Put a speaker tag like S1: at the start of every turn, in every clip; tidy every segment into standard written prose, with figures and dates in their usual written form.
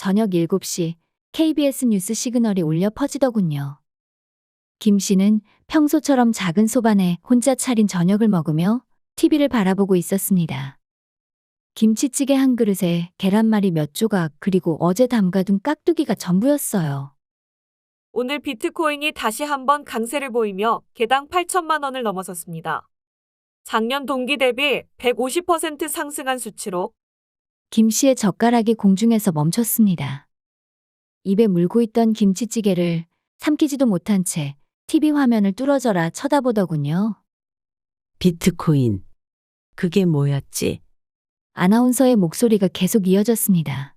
S1: 저녁 7시 KBS 뉴스 시그널이 울려 퍼지더군요. 김 씨는 평소처럼 작은 소반에 혼자 차린 저녁을 먹으며 TV를 바라보고 있었습니다. 김치찌개 한 그릇에 계란말이 몇 조각 그리고 어제 담가둔 깍두기가 전부였어요.
S2: 오늘 비트코인이 다시 한번 강세를 보이며 개당 8천만 원을 넘어섰습니다. 작년 동기 대비 150% 상승한 수치로
S1: 김 씨의 젓가락이 공중에서 멈췄습니다. 입에 물고 있던 김치찌개를 삼키지도 못한 채 TV 화면을 뚫어져라 쳐다보더군요.
S3: 비트코인. 그게 뭐였지?
S1: 아나운서의 목소리가 계속 이어졌습니다.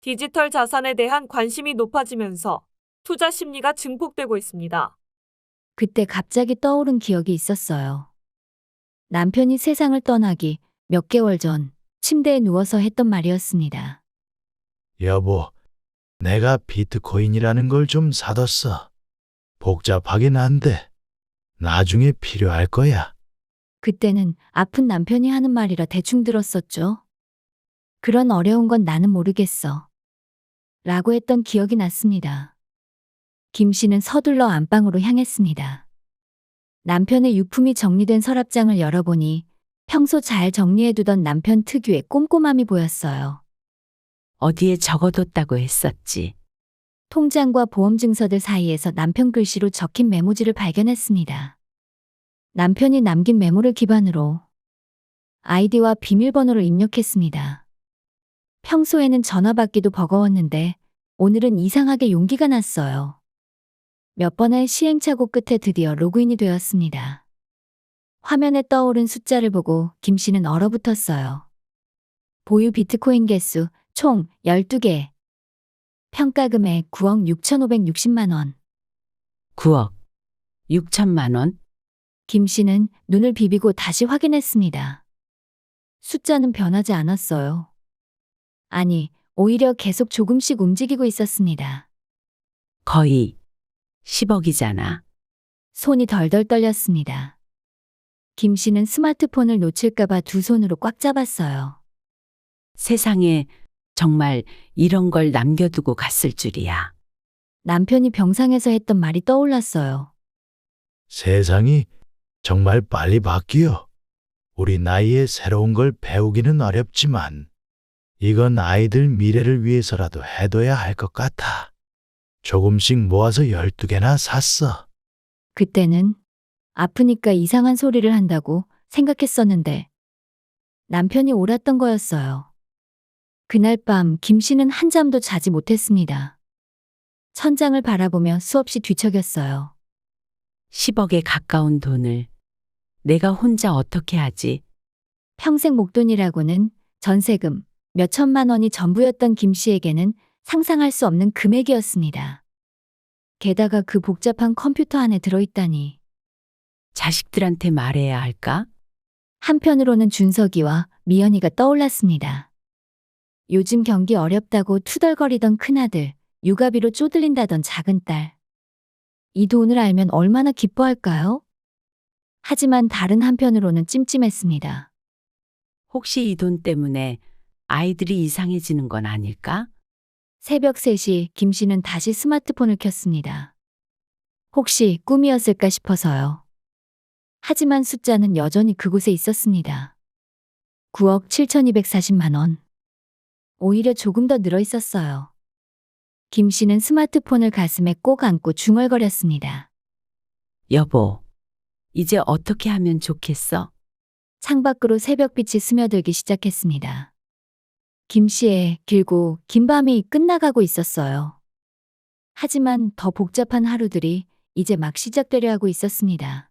S2: 디지털 자산에 대한 관심이 높아지면서 투자 심리가 증폭되고 있습니다.
S1: 그때 갑자기 떠오른 기억이 있었어요. 남편이 세상을 떠나기 몇 개월 전 침대에 누워서 했던 말이었습니다.
S4: 여보, 내가 비트코인이라는 걸 좀 사뒀어. 복잡하긴 한데 나중에 필요할 거야.
S1: 그때는 아픈 남편이 하는 말이라 대충 들었었죠. 그런 어려운 건 나는 모르겠어. 라고 했던 기억이 났습니다. 김 씨는 서둘러 안방으로 향했습니다. 남편의 유품이 정리된 서랍장을 열어보니 평소 잘 정리해두던 남편 특유의 꼼꼼함이 보였어요.
S3: 어디에 적어뒀다고 했었지.
S1: 통장과 보험증서들 사이에서 남편 글씨로 적힌 메모지를 발견했습니다. 남편이 남긴 메모를 기반으로 아이디와 비밀번호를 입력했습니다. 평소에는 전화 받기도 버거웠는데 오늘은 이상하게 용기가 났어요. 몇 번의 시행착오 끝에 드디어 로그인이 되었습니다. 화면에 떠오른 숫자를 보고 김 씨는 얼어붙었어요. 보유 비트코인 개수 총 12개. 평가 금액 9억 6,560만 원.
S3: 9억 6천만 원?
S1: 김 씨는 눈을 비비고 다시 확인했습니다. 숫자는 변하지 않았어요. 아니, 오히려 계속 조금씩 움직이고 있었습니다.
S3: 거의 10억이잖아.
S1: 손이 덜덜 떨렸습니다. 김 씨는 스마트폰을 놓칠까봐 두 손으로 꽉 잡았어요.
S3: 세상에 정말 이런 걸 남겨두고 갔을 줄이야.
S1: 남편이 병상에서 했던 말이 떠올랐어요.
S4: 세상이 정말 빨리 바뀌어. 우리 나이에 새로운 걸 배우기는 어렵지만 이건 아이들 미래를 위해서라도 해둬야 할 것 같아. 조금씩 모아서 12개나 샀어.
S1: 그때는 아프니까 이상한 소리를 한다고 생각했었는데 남편이 옳았던 거였어요. 그날 밤 김 씨는 한잠도 자지 못했습니다. 천장을 바라보며 수없이 뒤척였어요.
S3: 10억에 가까운 돈을 내가 혼자 어떻게 하지?
S1: 평생 목돈이라고는 전세금 몇 천만 원이 전부였던 김 씨에게는 상상할 수 없는 금액이었습니다. 게다가 그 복잡한 컴퓨터 안에 들어있다니.
S3: 자식들한테 말해야 할까?
S1: 한편으로는 준석이와 미연이가 떠올랐습니다. 요즘 경기 어렵다고 투덜거리던 큰아들, 육아비로 쪼들린다던 작은딸. 이 돈을 알면 얼마나 기뻐할까요? 하지만 다른 한편으로는 찜찜했습니다.
S3: 혹시 이 돈 때문에 아이들이 이상해지는 건 아닐까?
S1: 새벽 3시 김 씨는 다시 스마트폰을 켰습니다. 혹시 꿈이었을까 싶어서요. 하지만 숫자는 여전히 그곳에 있었습니다. 9억 7,240만 원. 오히려 조금 더 늘어 있었어요. 김 씨는 스마트폰을 가슴에 꼭 안고 중얼거렸습니다.
S3: 여보, 이제 어떻게 하면 좋겠어?
S1: 창밖으로 새벽빛이 스며들기 시작했습니다. 김 씨의 길고 긴 밤이 끝나가고 있었어요. 하지만 더 복잡한 하루들이 이제 막 시작되려 하고 있었습니다.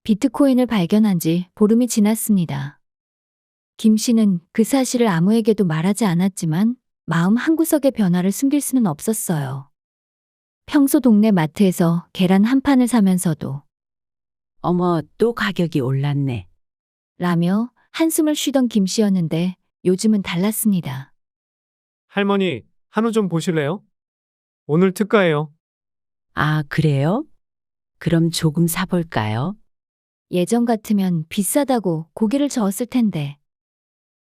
S1: 비트코인을 발견한 지 보름이 지났습니다. 김 씨는 그 사실을 아무에게도 말하지 않았지만 마음 한구석의 변화를 숨길 수는 없었어요. 평소 동네 마트에서 계란 한 판을 사면서도
S3: 어머, 또 가격이 올랐네.
S1: 라며 한숨을 쉬던 김 씨였는데 요즘은 달랐습니다.
S5: 할머니, 한우 좀 보실래요? 오늘 특가예요.
S3: 아, 그래요? 그럼 조금 사볼까요?
S1: 예전 같으면 비싸다고 고개를 저었을 텐데.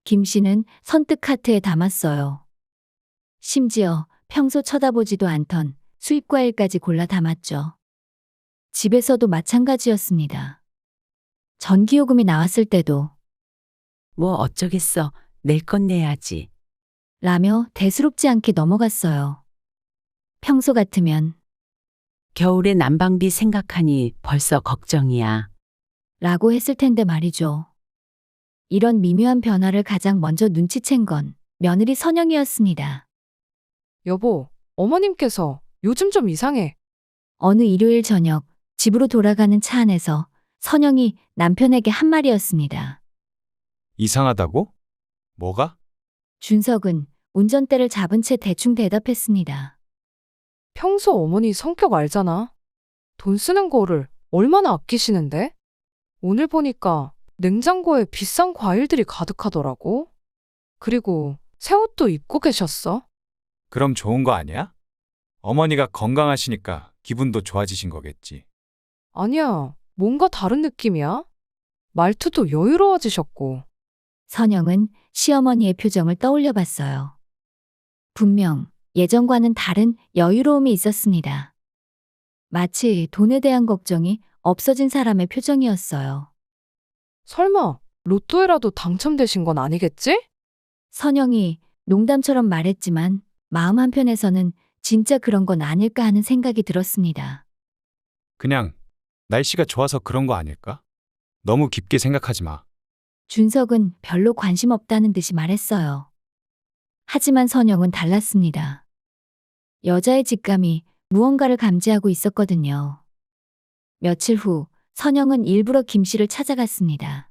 S1: 김 씨는 선뜻 카트에 담았어요. 심지어 평소 쳐다보지도 않던 수입 과일까지 골라 담았죠. 집에서도 마찬가지였습니다. 전기요금이 나왔을 때도
S3: 뭐 어쩌겠어. 낼 건 내야지.
S1: 라며 대수롭지 않게 넘어갔어요. 평소 같으면
S3: 겨울에 난방비 생각하니 벌써 걱정이야.
S1: 라고 했을 텐데 말이죠. 이런 미묘한 변화를 가장 먼저 눈치챈 건 며느리 선영이었습니다.
S6: 여보, 어머님께서 요즘 좀 이상해.
S1: 어느 일요일 저녁 집으로 돌아가는 차 안에서 선영이 남편에게 한 말이었습니다.
S7: 이상하다고? 뭐가?
S1: 준석은 운전대를 잡은 채 대충 대답했습니다.
S6: 평소 어머니 성격 알잖아. 돈 쓰는 거를 얼마나 아끼시는데? 오늘 보니까 냉장고에 비싼 과일들이 가득하더라고. 그리고 새 옷도 입고 계셨어.
S7: 그럼 좋은 거 아니야? 어머니가 건강하시니까 기분도 좋아지신 거겠지.
S6: 아니야, 뭔가 다른 느낌이야. 말투도 여유로워지셨고.
S1: 선영은 시어머니의 표정을 떠올려 봤어요. 분명 예전과는 다른 여유로움이 있었습니다. 마치 돈에 대한 걱정이 없어진 사람의 표정이었어요.
S6: 설마 로또에라도 당첨되신 건 아니겠지?
S1: 선영이 농담처럼 말했지만 마음 한편에서는 진짜 그런 건 아닐까 하는 생각이 들었습니다.
S7: 그냥 날씨가 좋아서 그런 거 아닐까? 너무 깊게 생각하지 마.
S1: 준석은 별로 관심 없다는 듯이 말했어요. 하지만 선영은 달랐습니다. 여자의 직감이 무언가를 감지하고 있었거든요. 며칠 후 선영은 일부러 김 씨를 찾아갔습니다.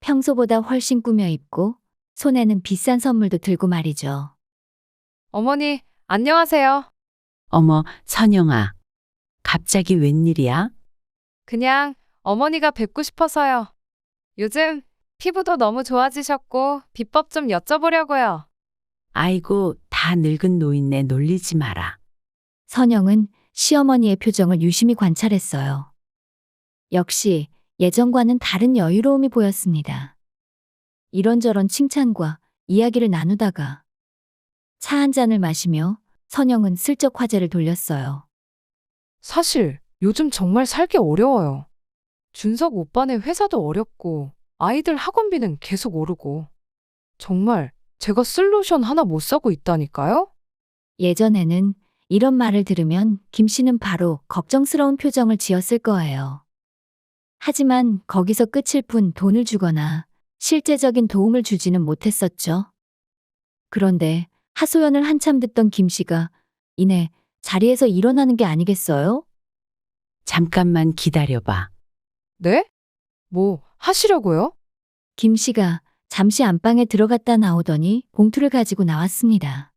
S1: 평소보다 훨씬 꾸며 입고 손에는 비싼 선물도 들고 말이죠.
S6: 어머니, 안녕하세요.
S3: 어머, 선영아. 갑자기 웬일이야?
S6: 그냥 어머니가 뵙고 싶어서요. 요즘 피부도 너무 좋아지셨고 비법 좀 여쭤보려고요.
S3: 아이고, 다 늙은 노인네 놀리지 마라.
S1: 선영은 시어머니의 표정을 유심히 관찰했어요. 역시 예전과는 다른 여유로움이 보였습니다. 이런저런 칭찬과 이야기를 나누다가 차 한 잔을 마시며 선영은 슬쩍 화제를 돌렸어요.
S6: 사실 요즘 정말 살기 어려워요. 준석 오빠네 회사도 어렵고 아이들 학원비는 계속 오르고 정말 제가 쓸 로션 하나 못 사고 있다니까요?
S1: 예전에는 이런 말을 들으면 김 씨는 바로 걱정스러운 표정을 지었을 거예요. 하지만 거기서 끝일 뿐 돈을 주거나 실제적인 도움을 주지는 못했었죠. 그런데 하소연을 한참 듣던 김 씨가 이내 자리에서 일어나는 게 아니겠어요?
S3: 잠깐만 기다려봐.
S6: 네? 뭐 하시려고요?
S1: 김 씨가 잠시 안방에 들어갔다 나오더니 봉투를 가지고 나왔습니다.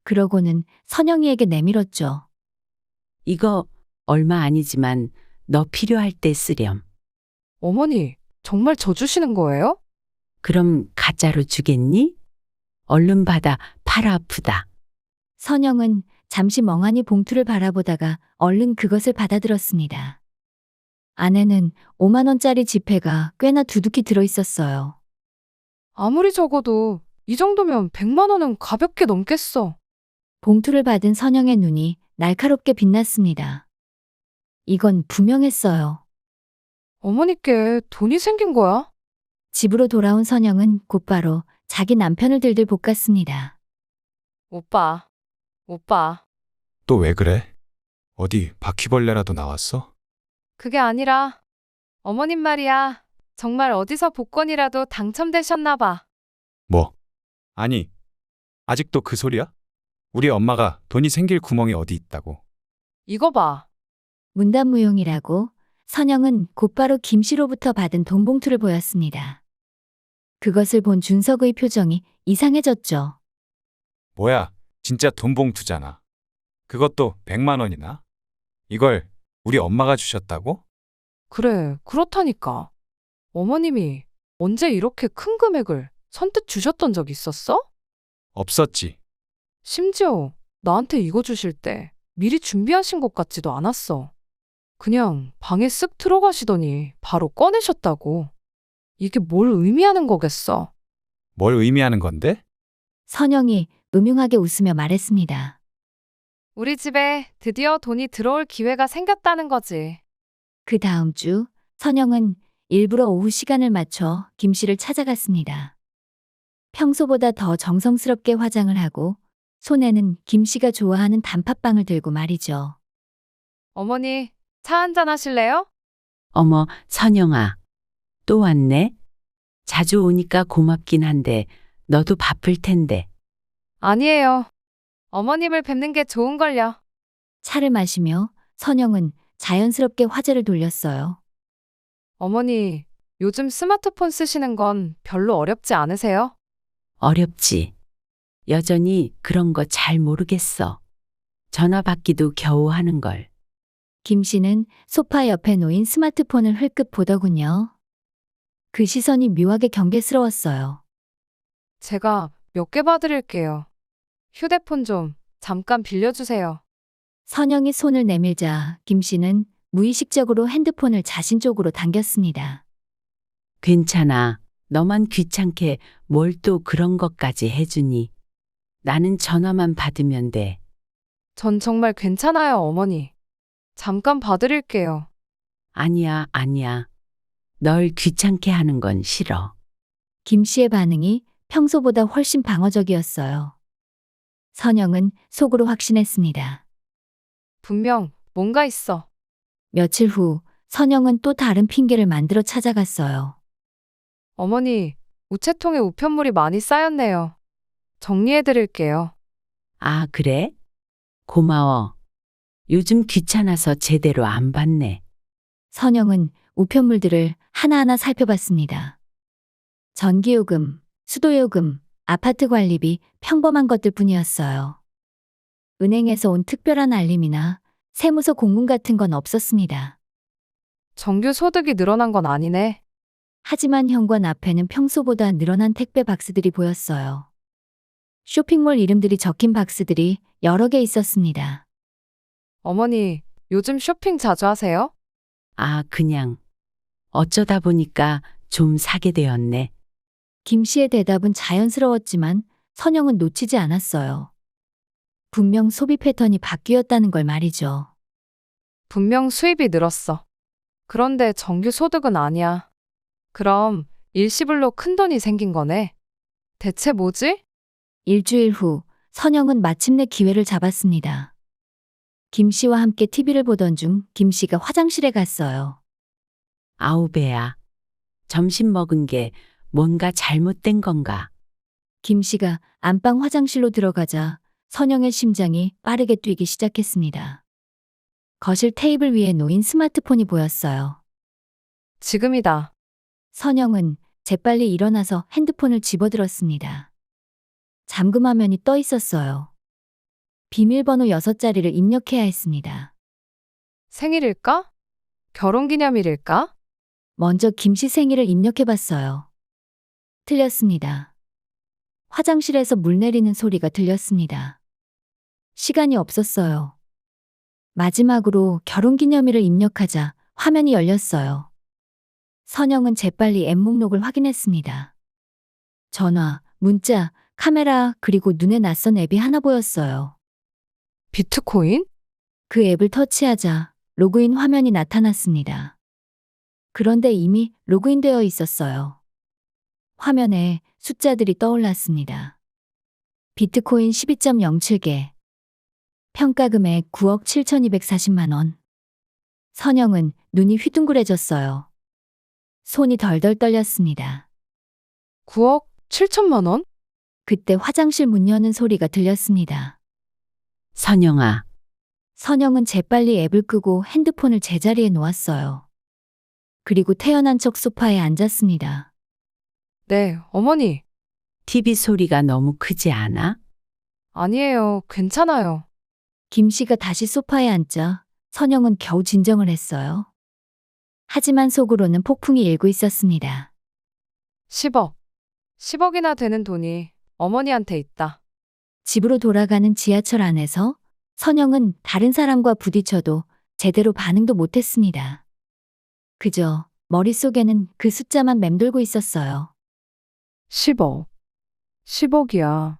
S1: 그러고는 선영이에게 내밀었죠.
S3: 이거 얼마 아니지만 너 필요할 때 쓰렴.
S6: 어머니, 정말 저 주시는 거예요?
S3: 그럼 가짜로 주겠니? 얼른 받아, 팔 아프다.
S1: 선영은 잠시 멍하니 봉투를 바라보다가 얼른 그것을 받아들었습니다. 안에는 5만 원짜리 지폐가 꽤나 두둑히 들어있었어요.
S6: 아무리 적어도 이 정도면 100만 원은 가볍게 넘겠어.
S1: 봉투를 받은 선영의 눈이 날카롭게 빛났습니다. 이건 분명했어요.
S6: 어머니께 돈이 생긴 거야?
S1: 집으로 돌아온 선영은 곧바로 자기 남편을 들들 볶았습니다.
S6: 오빠.
S7: 또 왜 그래? 어디 바퀴벌레라도 나왔어?
S6: 그게 아니라 어머님 말이야. 정말 어디서 복권이라도 당첨되셨나 봐.
S7: 뭐? 아니, 아직도 그 소리야? 우리 엄마가 돈이 생길 구멍이 어디 있다고.
S6: 이거 봐.
S1: 문단무용이라고 선영은 곧바로 김 씨로부터 받은 돈 봉투를 보였습니다. 그것을 본 준석의 표정이 이상해졌죠.
S7: 뭐야, 진짜 돈 봉투잖아. 그것도 100만 원이나? 이걸 우리 엄마가 주셨다고?
S6: 그래, 그렇다니까. 어머님이 언제 이렇게 큰 금액을 선뜻 주셨던 적 있었어?
S7: 없었지.
S6: 심지어 나한테 이거 주실 때 미리 준비하신 것 같지도 않았어. 그냥 방에 쓱 들어가시더니 바로 꺼내셨다고. 이게 뭘 의미하는 거겠어?
S7: 뭘 의미하는 건데?
S1: 선영이 음흉하게 웃으며 말했습니다.
S6: 우리 집에 드디어 돈이 들어올 기회가 생겼다는 거지.
S1: 그 다음 주 선영은 일부러 오후 시간을 맞춰 김 씨를 찾아갔습니다. 평소보다 더 정성스럽게 화장을 하고 손에는 김 씨가 좋아하는 단팥빵을 들고 말이죠.
S6: 어머니, 차 한잔 하실래요?
S3: 어머, 선영아. 또 왔네? 자주 오니까 고맙긴 한데 너도 바쁠 텐데.
S6: 아니에요. 어머님을 뵙는 게 좋은걸요.
S1: 차를 마시며 선영은 자연스럽게 화제를 돌렸어요.
S6: 어머니, 요즘 스마트폰 쓰시는 건 별로 어렵지 않으세요?
S3: 어렵지. 여전히 그런 거 잘 모르겠어. 전화 받기도 겨우 하는 걸.
S1: 김 씨는 소파 옆에 놓인 스마트폰을 흘끗 보더군요. 그 시선이 묘하게 경계스러웠어요.
S6: 제가 몇 개 봐드릴게요. 휴대폰 좀 잠깐 빌려주세요.
S1: 선영이 손을 내밀자 김 씨는 무의식적으로 핸드폰을 자신 쪽으로 당겼습니다.
S3: 괜찮아. 너만 귀찮게 뭘 또 그런 것까지 해주니. 나는 전화만 받으면 돼.
S6: 전 정말 괜찮아요, 어머니. 잠깐 봐드릴게요.
S3: 아니야, 아니야. 널 귀찮게 하는 건 싫어.
S1: 김 씨의 반응이 평소보다 훨씬 방어적이었어요. 선영은 속으로 확신했습니다.
S6: 분명 뭔가 있어.
S1: 며칠 후 선영은 또 다른 핑계를 만들어 찾아갔어요.
S6: 어머니, 우체통에 우편물이 많이 쌓였네요. 정리해드릴게요.
S3: 아, 그래? 고마워. 요즘 귀찮아서 제대로 안 받네.
S1: 선영은 우편물들을 하나하나 살펴봤습니다. 전기요금, 수도요금, 아파트 관리비, 평범한 것들 뿐이었어요. 은행에서 온 특별한 알림이나 세무서 공문 같은 건 없었습니다.
S6: 정규 소득이 늘어난 건 아니네.
S1: 하지만 현관 앞에는 평소보다 늘어난 택배 박스들이 보였어요. 쇼핑몰 이름들이 적힌 박스들이 여러 개 있었습니다.
S6: 어머니, 요즘 쇼핑 자주 하세요?
S3: 아, 그냥. 어쩌다 보니까 좀 사게 되었네.
S1: 김 씨의 대답은 자연스러웠지만 선영은 놓치지 않았어요. 분명 소비 패턴이 바뀌었다는 걸 말이죠.
S6: 분명 수입이 늘었어. 그런데 정규 소득은 아니야. 그럼 일시불로 큰 돈이 생긴 거네. 대체 뭐지?
S1: 일주일 후 선영은 마침내 기회를 잡았습니다. 김 씨와 함께 TV를 보던 중 김 씨가 화장실에 갔어요.
S3: 아우, 배야. 점심 먹은 게 뭔가 잘못된 건가?
S1: 김 씨가 안방 화장실로 들어가자 선영의 심장이 빠르게 뛰기 시작했습니다. 거실 테이블 위에 놓인 스마트폰이 보였어요.
S6: 지금이다.
S1: 선영은 재빨리 일어나서 핸드폰을 집어들었습니다. 잠금 화면이 떠 있었어요. 비밀번호 6자리를 입력해야 했습니다.
S6: 생일일까? 결혼기념일일까?
S1: 먼저 김 씨 생일을 입력해봤어요. 틀렸습니다. 화장실에서 물 내리는 소리가 들렸습니다. 시간이 없었어요. 마지막으로 결혼기념일을 입력하자 화면이 열렸어요. 선영은 재빨리 앱 목록을 확인했습니다. 전화, 문자, 카메라, 그리고 눈에 낯선 앱이 하나 보였어요.
S6: 비트코인?
S1: 그 앱을 터치하자 로그인 화면이 나타났습니다. 그런데 이미 로그인되어 있었어요. 화면에 숫자들이 떠올랐습니다. 비트코인 12.07개. 평가 금액 9억 7,240만 원. 선영은 눈이 휘둥그레졌어요. 손이 덜덜 떨렸습니다.
S6: 9억 7천만 원?
S1: 그때 화장실 문 여는 소리가 들렸습니다.
S3: 선영아,
S1: 선영은 재빨리 앱을 끄고 핸드폰을 제자리에 놓았어요. 그리고 태연한 척 소파에 앉았습니다.
S6: 네, 어머니.
S3: TV 소리가 너무 크지 않아?
S6: 아니에요. 괜찮아요.
S1: 김 씨가 다시 소파에 앉자 선영은 겨우 진정을 했어요. 하지만 속으로는 폭풍이 일고 있었습니다.
S6: 10억. 10억이나 되는 돈이 어머니한테 있다.
S1: 집으로 돌아가는 지하철 안에서 선영은 다른 사람과 부딪혀도 제대로 반응도 못했습니다. 그저 머릿속에는 그 숫자만 맴돌고 있었어요.
S6: 10억. 10억이야.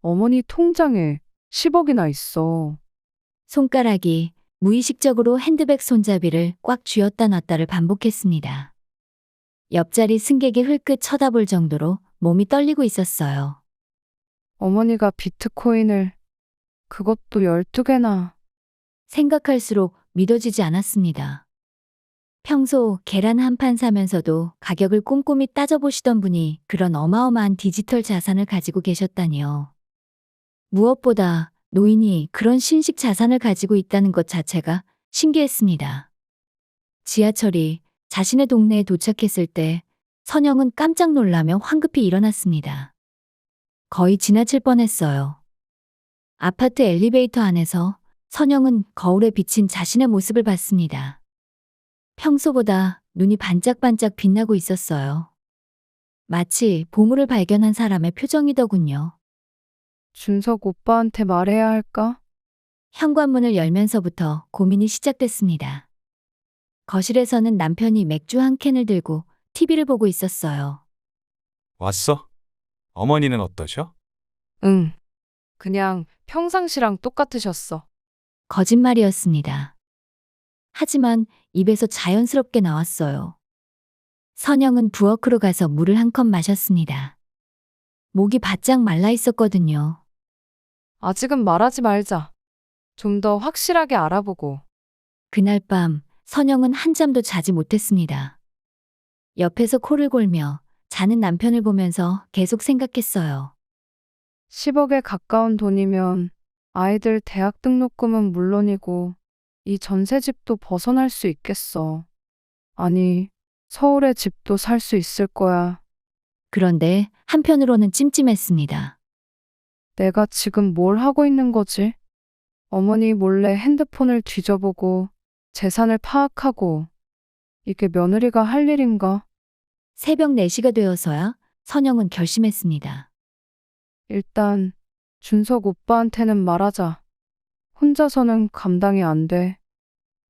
S6: 어머니 통장에 10억이나 있어.
S1: 손가락이 무의식적으로 핸드백 손잡이를 꽉 쥐었다 놨다를 반복했습니다. 옆자리 승객이 흘끗 쳐다볼 정도로 몸이 떨리고 있었어요.
S6: 어머니가 비트코인을 그것도 12개나.
S1: 생각할수록 믿어지지 않았습니다. 평소 계란 한 판 사면서도 가격을 꼼꼼히 따져보시던 분이 그런 어마어마한 디지털 자산을 가지고 계셨다니요. 무엇보다 노인이 그런 신식 자산을 가지고 있다는 것 자체가 신기했습니다. 지하철이 자신의 동네에 도착했을 때 선영은 깜짝 놀라며 황급히 일어났습니다. 거의 지나칠 뻔했어요. 아파트 엘리베이터 안에서 선영은 거울에 비친 자신의 모습을 봤습니다. 평소보다 눈이 반짝반짝 빛나고 있었어요. 마치 보물을 발견한 사람의 표정이더군요.
S6: 준석 오빠한테 말해야 할까?
S1: 현관문을 열면서부터 고민이 시작됐습니다. 거실에서는 남편이 맥주 한 캔을 들고 TV를 보고 있었어요.
S7: 왔어? 어머니는 어떠셔?
S6: 응. 그냥 평상시랑 똑같으셨어.
S1: 거짓말이었습니다. 하지만 입에서 자연스럽게 나왔어요. 선영은 부엌으로 가서 물을 한 컵 마셨습니다. 목이 바짝 말라 있었거든요.
S6: 아직은 말하지 말자. 좀 더 확실하게 알아보고.
S1: 그날 밤 선영은 한잠도 자지 못했습니다. 옆에서 코를 골며 자는 남편을 보면서 계속 생각했어요.
S6: 10억에 가까운 돈이면 아이들 대학 등록금은 물론이고 이 전세집도 벗어날 수 있겠어. 아니, 서울에 집도 살 수 있을 거야.
S1: 그런데 한편으로는 찜찜했습니다.
S6: 내가 지금 뭘 하고 있는 거지? 어머니 몰래 핸드폰을 뒤져보고 재산을 파악하고 이게 며느리가 할 일인가?
S1: 새벽 4시가 되어서야 선영은 결심했습니다.
S6: 일단 준석 오빠한테는 말하자. 혼자서는 감당이 안 돼.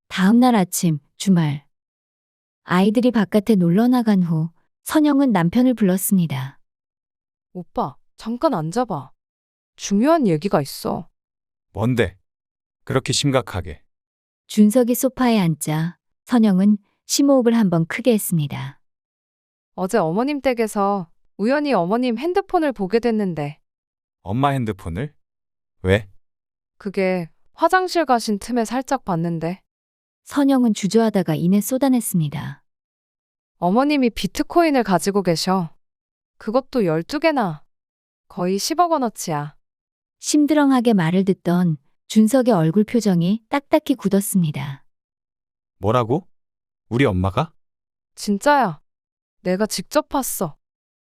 S1: 다음 날 아침 주말. 아이들이 바깥에 놀러 나간 후 선영은 남편을 불렀습니다.
S6: 오빠, 잠깐 앉아봐. 중요한 얘기가 있어.
S7: 뭔데? 그렇게 심각하게.
S1: 준석이 소파에 앉자 선영은 심호흡을 한번 크게 했습니다.
S6: 어제 어머님 댁에서 우연히 어머님 핸드폰을 보게 됐는데
S7: 엄마 핸드폰을? 왜?
S6: 그게 화장실 가신 틈에 살짝 봤는데
S1: 선영은 주저하다가 이내 쏟아냈습니다.
S6: 어머님이 비트코인을 가지고 계셔. 그것도 12개나. 거의 10억 원어치야.
S1: 심드렁하게 말을 듣던 준석의 얼굴 표정이 딱딱히 굳었습니다.
S7: 뭐라고? 우리 엄마가?
S6: 진짜야. 내가 직접 봤어.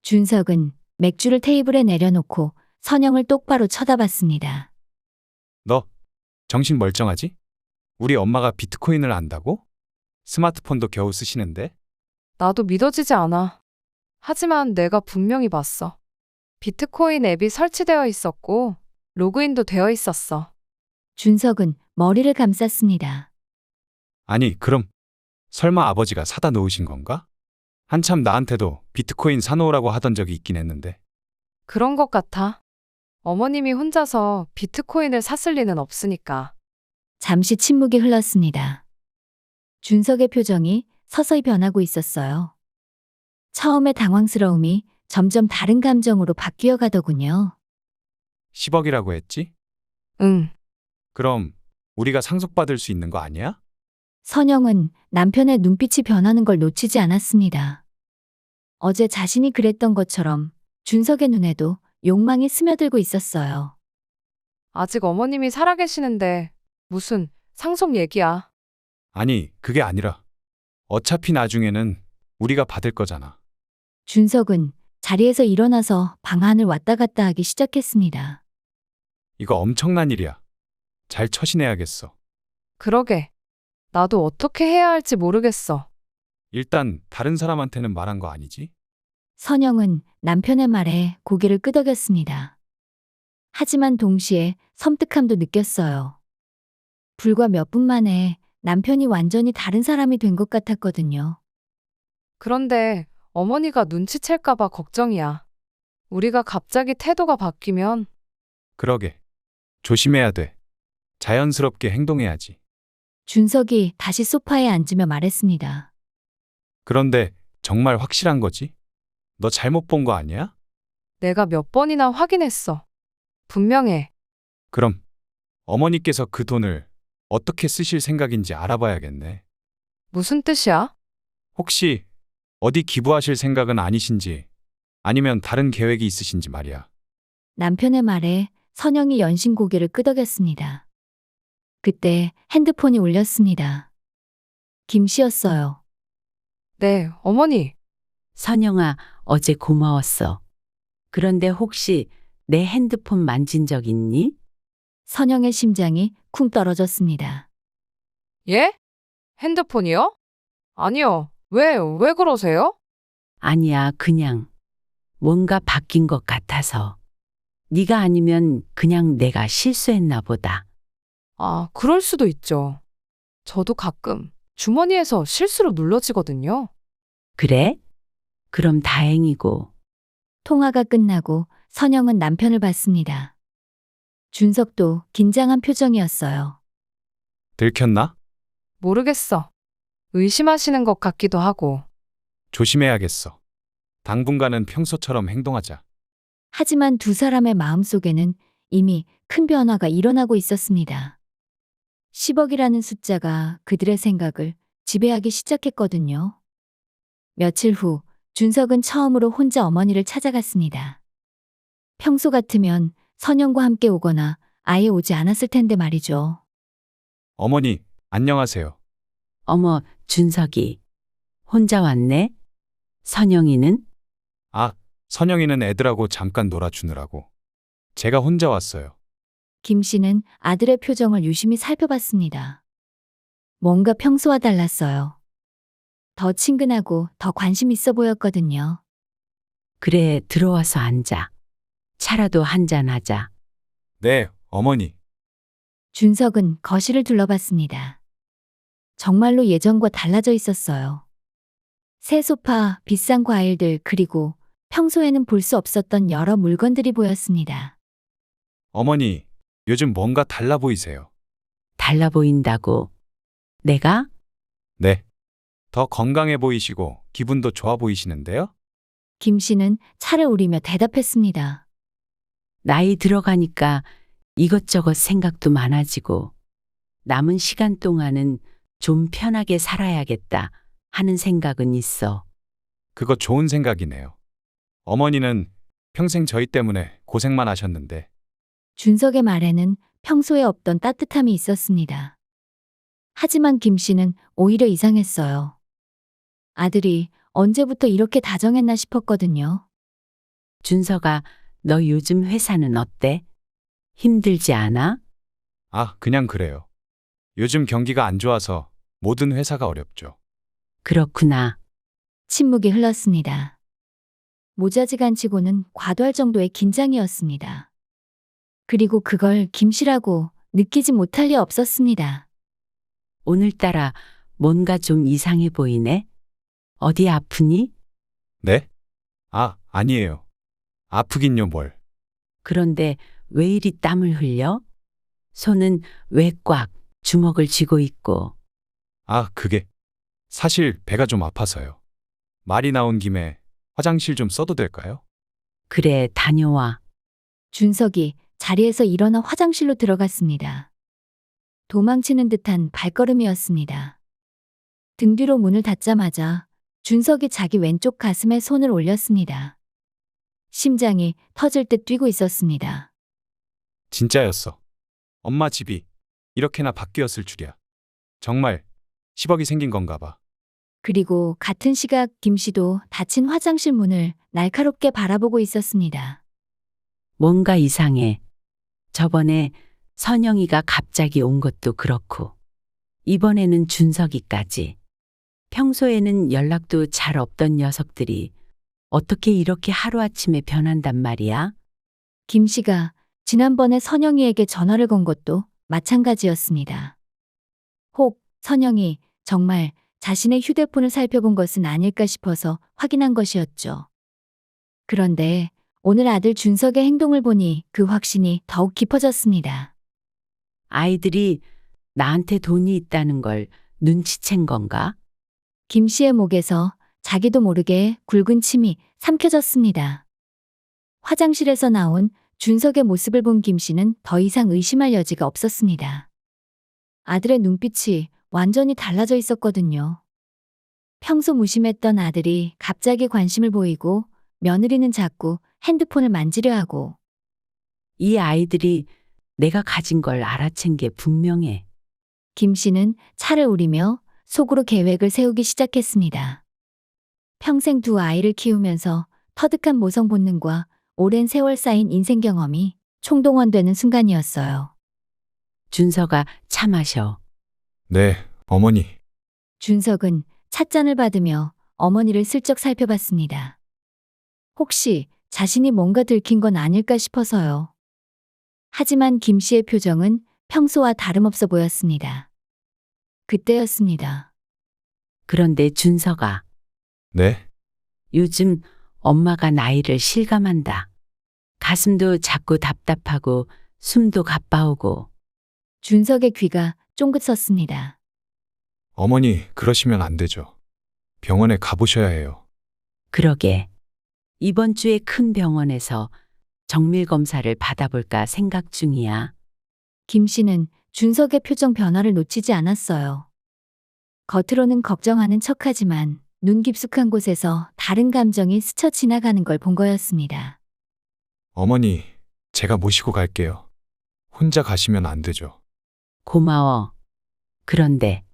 S1: 준석은 맥주를 테이블에 내려놓고 선영을 똑바로 쳐다봤습니다.
S7: 너 정신 멀쩡하지? 우리 엄마가 비트코인을 안다고? 스마트폰도 겨우 쓰시는데?
S6: 나도 믿어지지 않아. 하지만 내가 분명히 봤어. 비트코인 앱이 설치되어 있었고 로그인도 되어 있었어.
S1: 준석은 머리를 감쌌습니다.
S7: 아니, 그럼 설마 아버지가 사다 놓으신 건가? 한참 나한테도 비트코인 사놓으라고 하던 적이 있긴 했는데.
S6: 그런 것 같아. 어머님이 혼자서 비트코인을 샀을 리는 없으니까.
S1: 잠시 침묵이 흘렀습니다. 준석의 표정이 서서히 변하고 있었어요. 처음의 당황스러움이 점점 다른 감정으로 바뀌어 가더군요.
S7: 10억이라고 했지?
S6: 응.
S7: 그럼 우리가 상속받을 수 있는 거 아니야?
S1: 선영은 남편의 눈빛이 변하는 걸 놓치지 않았습니다. 어제 자신이 그랬던 것처럼 준석의 눈에도 욕망이 스며들고 있었어요.
S6: 아직 어머님이 살아계시는데 무슨 상속 얘기야.
S7: 아니, 그게 아니라 어차피 나중에는 우리가 받을 거잖아.
S1: 준석은 자리에서 일어나서 방 안을 왔다 갔다 하기 시작했습니다.
S7: 이거 엄청난 일이야. 잘 처신해야겠어.
S6: 그러게. 나도 어떻게 해야 할지 모르겠어.
S7: 일단 다른 사람한테는 말한 거 아니지?
S1: 선영은 남편의 말에 고개를 끄덕였습니다. 하지만 동시에 섬뜩함도 느꼈어요. 불과 몇 분 만에 남편이 완전히 다른 사람이 된 것 같았거든요.
S6: 그런데 어머니가 눈치챌까봐 걱정이야. 우리가 갑자기 태도가 바뀌면
S7: 그러게. 조심해야 돼. 자연스럽게 행동해야지.
S1: 준석이 다시 소파에 앉으며 말했습니다.
S7: 그런데 정말 확실한 거지? 너 잘못 본 거 아니야?
S6: 내가 몇 번이나 확인했어. 분명해.
S7: 그럼 어머니께서 그 돈을 어떻게 쓰실 생각인지 알아봐야겠네.
S6: 무슨 뜻이야?
S7: 혹시 어디 기부하실 생각은 아니신지 아니면 다른 계획이 있으신지 말이야.
S1: 남편의 말에 선영이 연신 고개를 끄덕였습니다. 그때 핸드폰이 울렸습니다. 김 씨였어요.
S6: 네, 어머니.
S3: 선영아, 어제 고마웠어. 그런데 혹시 내 핸드폰 만진 적 있니?
S1: 선영의 심장이 쿵 떨어졌습니다.
S6: 예? 핸드폰이요? 아니요. 왜 그러세요?
S3: 아니야, 그냥 뭔가 바뀐 것 같아서. 네가 아니면 그냥 내가 실수했나 보다.
S6: 아, 그럴 수도 있죠. 저도 가끔 주머니에서 실수로 눌러지거든요.
S3: 그래? 그럼 다행이고.
S1: 통화가 끝나고 선영은 남편을 봤습니다. 준석도 긴장한 표정이었어요.
S7: 들켰나?
S6: 모르겠어. 의심하시는 것 같기도 하고.
S7: 조심해야겠어. 당분간은 평소처럼 행동하자.
S1: 하지만 두 사람의 마음속에는 이미 큰 변화가 일어나고 있었습니다. 10억이라는 숫자가 그들의 생각을 지배하기 시작했거든요. 며칠 후 준석은 처음으로 혼자 어머니를 찾아갔습니다. 평소 같으면 선영과 함께 오거나 아예 오지 않았을 텐데 말이죠.
S7: 어머니, 안녕하세요.
S3: 어머, 준석이. 혼자 왔네? 선영이는?
S7: 아, 선영이는 애들하고 잠깐 놀아주느라고. 제가 혼자 왔어요.
S1: 김 씨는 아들의 표정을 유심히 살펴봤습니다. 뭔가 평소와 달랐어요. 더 친근하고 더 관심 있어 보였거든요.
S3: 그래, 들어와서 앉아. 차라도 한잔 하자.
S7: 네, 어머니.
S1: 준석은 거실을 둘러봤습니다. 정말로 예전과 달라져 있었어요. 새 소파, 비싼 과일들, 그리고 평소에는 볼 수 없었던 여러 물건들이 보였습니다.
S7: 어머니, 요즘 뭔가 달라 보이세요.
S3: 달라 보인다고. 내가?
S7: 네. 더 건강해 보이시고 기분도 좋아 보이시는데요?
S1: 김 씨는 차를 우리며 대답했습니다.
S3: 나이 들어가니까 이것저것 생각도 많아지고 남은 시간 동안은 좀 편하게 살아야겠다 하는 생각은 있어.
S7: 그거 좋은 생각이네요. 어머니는 평생 저희 때문에 고생만 하셨는데
S1: 준석의 말에는 평소에 없던 따뜻함이 있었습니다. 하지만 김 씨는 오히려 이상했어요. 아들이 언제부터 이렇게 다정했나 싶었거든요.
S3: 준석아, 너 요즘 회사는 어때? 힘들지 않아?
S7: 아, 그냥 그래요. 요즘 경기가 안 좋아서 모든 회사가 어렵죠.
S3: 그렇구나.
S1: 침묵이 흘렀습니다. 모자지간치고는 과도할 정도의 긴장이었습니다. 그리고 그걸 김 씨라고 느끼지 못할 리 없었습니다.
S3: 오늘따라 뭔가 좀 이상해 보이네. 어디 아프니?
S7: 네? 아, 아니에요. 아프긴요, 뭘.
S3: 그런데 왜 이리 땀을 흘려? 손은 왜 꽉 주먹을 쥐고 있고.
S7: 아, 그게 사실 배가 좀 아파서요. 말이 나온 김에 화장실 좀 써도 될까요?
S3: 그래, 다녀와.
S1: 준석이 자리에서 일어나 화장실로 들어갔습니다. 도망치는 듯한 발걸음이었습니다. 등 뒤로 문을 닫자마자 준석이 자기 왼쪽 가슴에 손을 올렸습니다. 심장이 터질 듯 뛰고 있었습니다.
S7: 진짜였어. 엄마 집이 이렇게나 바뀌었을 줄이야. 정말 10억이 생긴 건가 봐.
S1: 그리고 같은 시각 김 씨도 닫힌 화장실 문을 날카롭게 바라보고 있었습니다.
S3: 뭔가 이상해. 저번에 선영이가 갑자기 온 것도 그렇고, 이번에는 준석이까지. 평소에는 연락도 잘 없던 녀석들이 어떻게 이렇게 하루아침에 변한단 말이야?
S1: 김 씨가 지난번에 선영이에게 전화를 건 것도 마찬가지였습니다. 혹 선영이 정말 자신의 휴대폰을 살펴본 것은 아닐까 싶어서 확인한 것이었죠. 그런데 오늘 아들 준석의 행동을 보니 그 확신이 더욱 깊어졌습니다.
S3: 아이들이 나한테 돈이 있다는 걸 눈치챈 건가?
S1: 김 씨의 목에서 자기도 모르게 굵은 침이 삼켜졌습니다. 화장실에서 나온 준석의 모습을 본 김 씨는 더 이상 의심할 여지가 없었습니다. 아들의 눈빛이 완전히 달라져 있었거든요. 평소 무심했던 아들이 갑자기 관심을 보이고 며느리는 자꾸 핸드폰을 만지려 하고
S3: 이 아이들이 내가 가진 걸 알아챈 게 분명해.
S1: 김 씨는 차를 우리며 속으로 계획을 세우기 시작했습니다. 평생 두 아이를 키우면서 터득한 모성 본능과 오랜 세월 쌓인 인생 경험이 총동원되는 순간이었어요.
S3: 준서가 차 마셔.
S7: 네, 어머니.
S1: 준석은 찻잔을 받으며 어머니를 슬쩍 살펴봤습니다. 혹시 자신이 뭔가 들킨 건 아닐까 싶어서요. 하지만 김 씨의 표정은 평소와 다름없어 보였습니다. 그때였습니다.
S3: 그런데 준서가
S7: 네,
S3: 요즘 엄마가 나이를 실감한다. 가슴도 자꾸 답답하고 숨도 가빠오고.
S1: 준석의 귀가 쫑긋 섰습니다.
S7: 어머니, 그러시면 안 되죠. 병원에 가보셔야 해요.
S3: 그러게. 이번 주에 큰 병원에서 정밀 검사를 받아볼까 생각 중이야.
S1: 김 씨는 준석의 표정 변화를 놓치지 않았어요. 겉으로는 걱정하는 척하지만 눈 깊숙한 곳에서 다른 감정이 스쳐 지나가는 걸 본 거였습니다.
S7: 어머니, 제가 모시고 갈게요. 혼자 가시면 안 되죠.
S3: 고마워. 그런데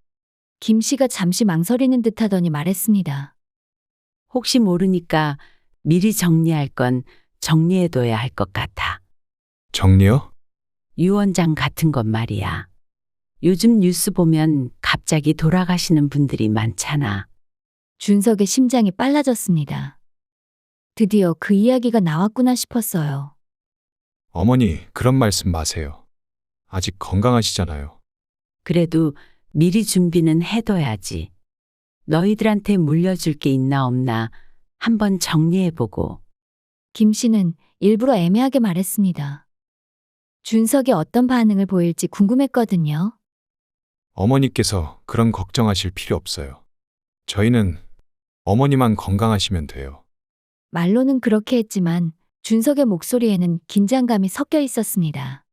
S1: 김 씨가 잠시 망설이는 듯하더니 말했습니다.
S3: 혹시 모르니까 미리 정리할 건 정리해둬야 할 것 같아.
S7: 정리요?
S3: 유언장 같은 것 말이야. 요즘 뉴스 보면 갑자기 돌아가시는 분들이 많잖아.
S1: 준석의 심장이 빨라졌습니다. 드디어 그 이야기가 나왔구나 싶었어요.
S7: 어머니, 그런 말씀 마세요. 아직 건강하시잖아요.
S3: 그래도 미리 준비는 해둬야지. 너희들한테 물려줄 게 있나 없나 한번 정리해보고.
S1: 김 씨는 일부러 애매하게 말했습니다. 준석이 어떤 반응을 보일지 궁금했거든요.
S7: 어머니께서 그런 걱정하실 필요 없어요. 저희는 어머니만 건강하시면 돼요.
S1: 말로는 그렇게 했지만 준석의 목소리에는 긴장감이 섞여 있었습니다.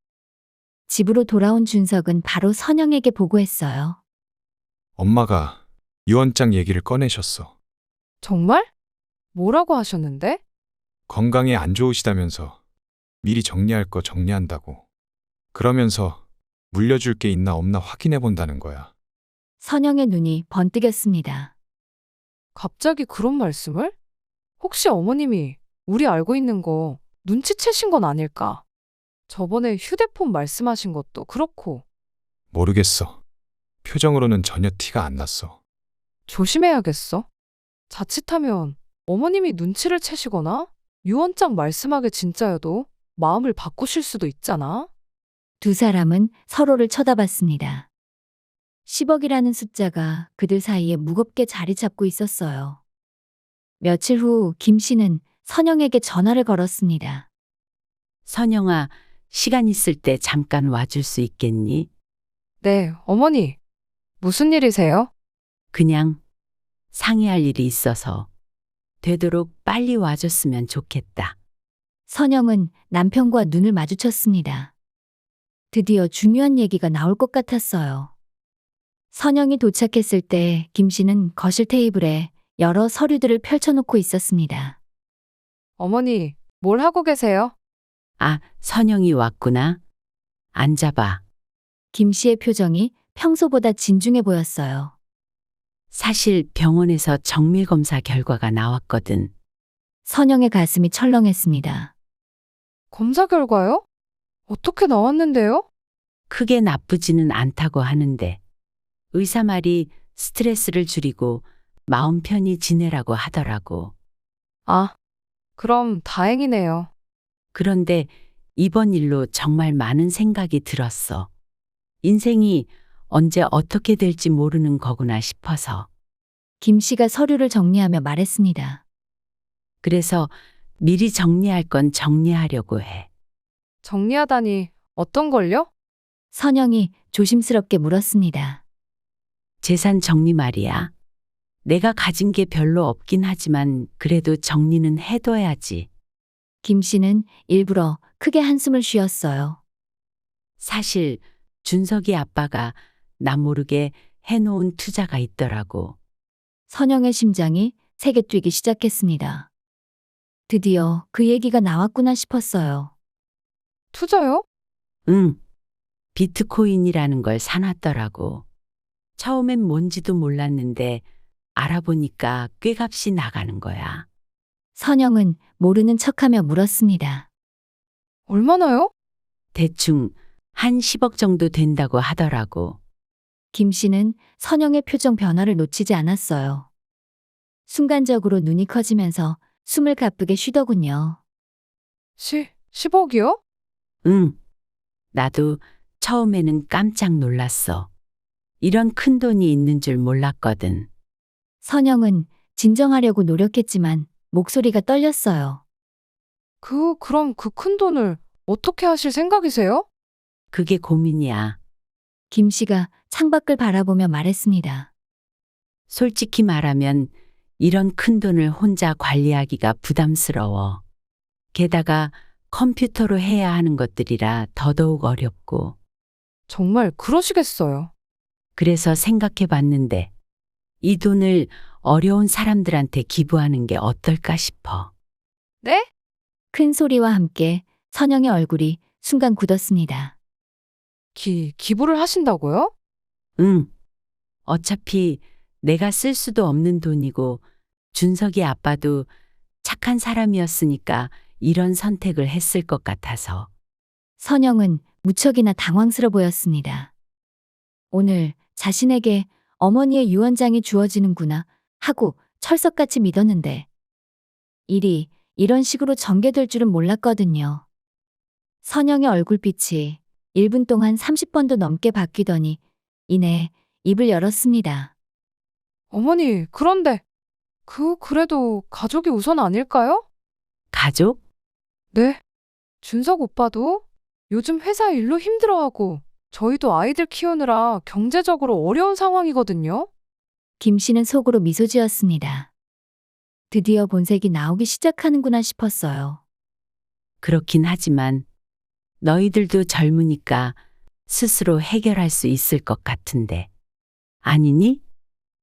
S1: 집으로 돌아온 준석은 바로 선영에게 보고했어요.
S7: 엄마가 유언장 얘기를 꺼내셨어.
S6: 정말? 뭐라고 하셨는데?
S7: 건강에 안 좋으시다면서 미리 정리할 거 정리한다고. 그러면서 물려줄 게 있나 없나 확인해 본다는 거야.
S1: 선영의 눈이 번뜩였습니다.
S6: 갑자기 그런 말씀을? 혹시 어머님이 우리 알고 있는 거 눈치채신 건 아닐까? 저번에 휴대폰 말씀하신 것도 그렇고.
S7: 모르겠어. 표정으로는 전혀 티가 안 났어.
S6: 조심해야겠어. 자칫하면 어머님이 눈치를 채시거나 유언장 말씀하게 진짜여도 마음을 바꾸실 수도 있잖아.
S1: 두 사람은 서로를 쳐다봤습니다. 10억이라는 숫자가 그들 사이에 무겁게 자리 잡고 있었어요. 며칠 후 김 씨는 선영에게 전화를 걸었습니다.
S3: 선영아, 시간 있을 때 잠깐 와줄 수 있겠니?
S6: 네, 어머니. 무슨 일이세요?
S3: 그냥 상의할 일이 있어서 되도록 빨리 와줬으면 좋겠다.
S1: 선영은 남편과 눈을 마주쳤습니다. 드디어 중요한 얘기가 나올 것 같았어요. 선영이 도착했을 때 김 씨는 거실 테이블에 여러 서류들을 펼쳐놓고 있었습니다.
S6: 어머니, 뭘 하고 계세요?
S3: 아, 선영이 왔구나. 앉아봐.
S1: 김 씨의 표정이 평소보다 진중해 보였어요.
S3: 사실 병원에서 정밀검사 결과가 나왔거든.
S1: 선영의 가슴이 철렁했습니다.
S6: 검사 결과요? 어떻게 나왔는데요?
S3: 크게 나쁘지는 않다고 하는데 의사 말이 스트레스를 줄이고 마음 편히 지내라고 하더라고.
S6: 아, 그럼 다행이네요.
S3: 그런데 이번 일로 정말 많은 생각이 들었어. 인생이 언제 어떻게 될지 모르는 거구나 싶어서.
S1: 김 씨가 서류를 정리하며 말했습니다.
S3: 그래서 미리 정리할 건 정리하려고 해.
S6: 정리하다니 어떤 걸요?
S1: 선영이 조심스럽게 물었습니다.
S3: 재산 정리 말이야. 내가 가진 게 별로 없긴 하지만 그래도 정리는 해둬야지.
S1: 김 씨는 일부러 크게 한숨을 쉬었어요.
S3: 사실 준석이 아빠가 나 모르게 해놓은 투자가 있더라고.
S1: 선영의 심장이 세게 뛰기 시작했습니다. 드디어 그 얘기가 나왔구나 싶었어요.
S6: 투자요?
S3: 응. 비트코인이라는 걸 사놨더라고. 처음엔 뭔지도 몰랐는데 알아보니까 꽤 값이 나가는 거야.
S1: 선영은 모르는 척하며 물었습니다.
S6: 얼마나요?
S3: 대충 한 10억 정도 된다고 하더라고.
S1: 김 씨는 선영의 표정 변화를 놓치지 않았어요. 순간적으로 눈이 커지면서 숨을 가쁘게 쉬더군요.
S6: 10억이요?
S3: 응. 나도 처음에는 깜짝 놀랐어. 이런 큰 돈이 있는 줄 몰랐거든.
S1: 선영은 진정하려고 노력했지만 목소리가 떨렸어요.
S6: 그럼 그 큰 돈을 어떻게 하실 생각이세요?
S3: 그게 고민이야.
S1: 김 씨가 창밖을 바라보며 말했습니다.
S3: 솔직히 말하면 이런 큰 돈을 혼자 관리하기가 부담스러워. 게다가 컴퓨터로 해야 하는 것들이라 더더욱 어렵고.
S6: 정말 그러시겠어요.
S3: 그래서 생각해 봤는데 이 돈을 어려운 사람들한테 기부하는 게 어떨까 싶어.
S6: 네?
S1: 큰 소리와 함께 선영의 얼굴이 순간 굳었습니다.
S6: 기부를 하신다고요?
S3: 응. 어차피 내가 쓸 수도 없는 돈이고 준석이 아빠도 착한 사람이었으니까 이런 선택을 했을 것 같아서.
S1: 선영은 무척이나 당황스러워 보였습니다. 오늘 자신에게 어머니의 유언장이 주어지는구나 하고 철석같이 믿었는데 일이 이런 식으로 전개될 줄은 몰랐거든요. 선영의 얼굴빛이 1분 동안 30번도 넘게 바뀌더니 이내 입을 열었습니다.
S6: 어머니, 그런데 그래도 가족이 우선 아닐까요?
S3: 가족?
S6: 네. 준석 오빠도 요즘 회사 일로 힘들어하고 저희도 아이들 키우느라 경제적으로 어려운 상황이거든요.
S1: 김 씨는 속으로 미소 지었습니다. 드디어 본색이 나오기 시작하는구나 싶었어요.
S3: 그렇긴 하지만 너희들도 젊으니까 스스로 해결할 수 있을 것 같은데. 아니니?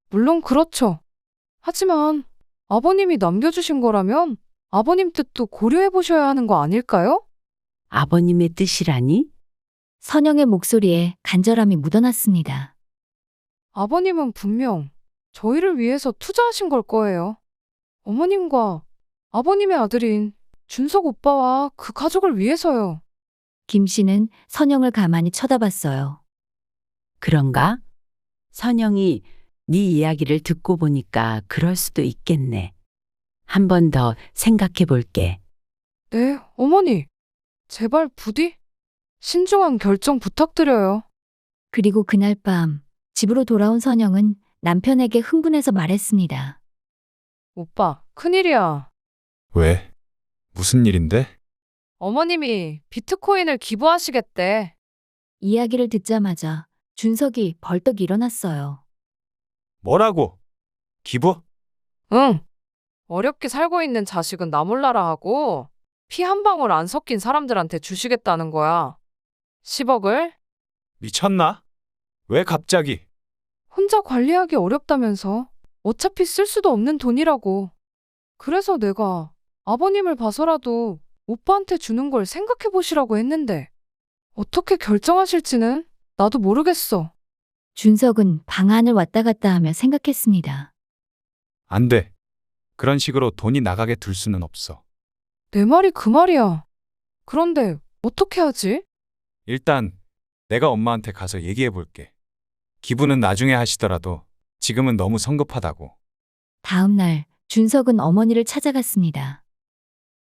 S6: 물론 그렇죠. 하지만 아버님이 남겨주신 거라면 아버님 뜻도 고려해 보셔야 하는 거 아닐까요?
S3: 아버님의 뜻이라니?
S1: 선영의 목소리에 간절함이 묻어났습니다.
S6: 아버님은 분명 저희를 위해서 투자하신 걸 거예요. 어머님과 아버님의 아들인 준석 오빠와 그 가족을 위해서요.
S1: 김 씨는 선영을 가만히 쳐다봤어요.
S3: 그런가? 선영이 네 이야기를 듣고 보니까 그럴 수도 있겠네. 한 번 더 생각해 볼게.
S6: 네, 어머니. 제발 부디 신중한 결정 부탁드려요.
S1: 그리고 그날 밤 집으로 돌아온 선영은 남편에게 흥분해서 말했습니다.
S6: 오빠, 큰일이야.
S7: 왜? 무슨 일인데?
S6: 어머님이 비트코인을 기부하시겠대.
S1: 이야기를 듣자마자 준석이 벌떡 일어났어요.
S7: 뭐라고? 기부?
S6: 응. 어렵게 살고 있는 자식은 나 몰라라 하고 피 한 방울 안 섞인 사람들한테 주시겠다는 거야. 10억을
S7: 미쳤나? 왜 갑자기?
S6: 혼자 관리하기 어렵다면서 어차피 쓸 수도 없는 돈이라고. 그래서 내가 아버님을 봐서라도 오빠한테 주는 걸 생각해 보시라고 했는데 어떻게 결정하실지는 나도 모르겠어.
S1: 준석은 방안을 왔다 갔다 하며 생각했습니다.
S7: 안 돼. 그런 식으로 돈이 나가게 둘 수는 없어.
S6: 내 말이 그 말이야. 그런데 어떻게 하지?
S7: 일단 내가 엄마한테 가서 얘기해 볼게. 기부는 나중에 하시더라도 지금은 너무 성급하다고.
S1: 다음 날 준석은 어머니를 찾아갔습니다.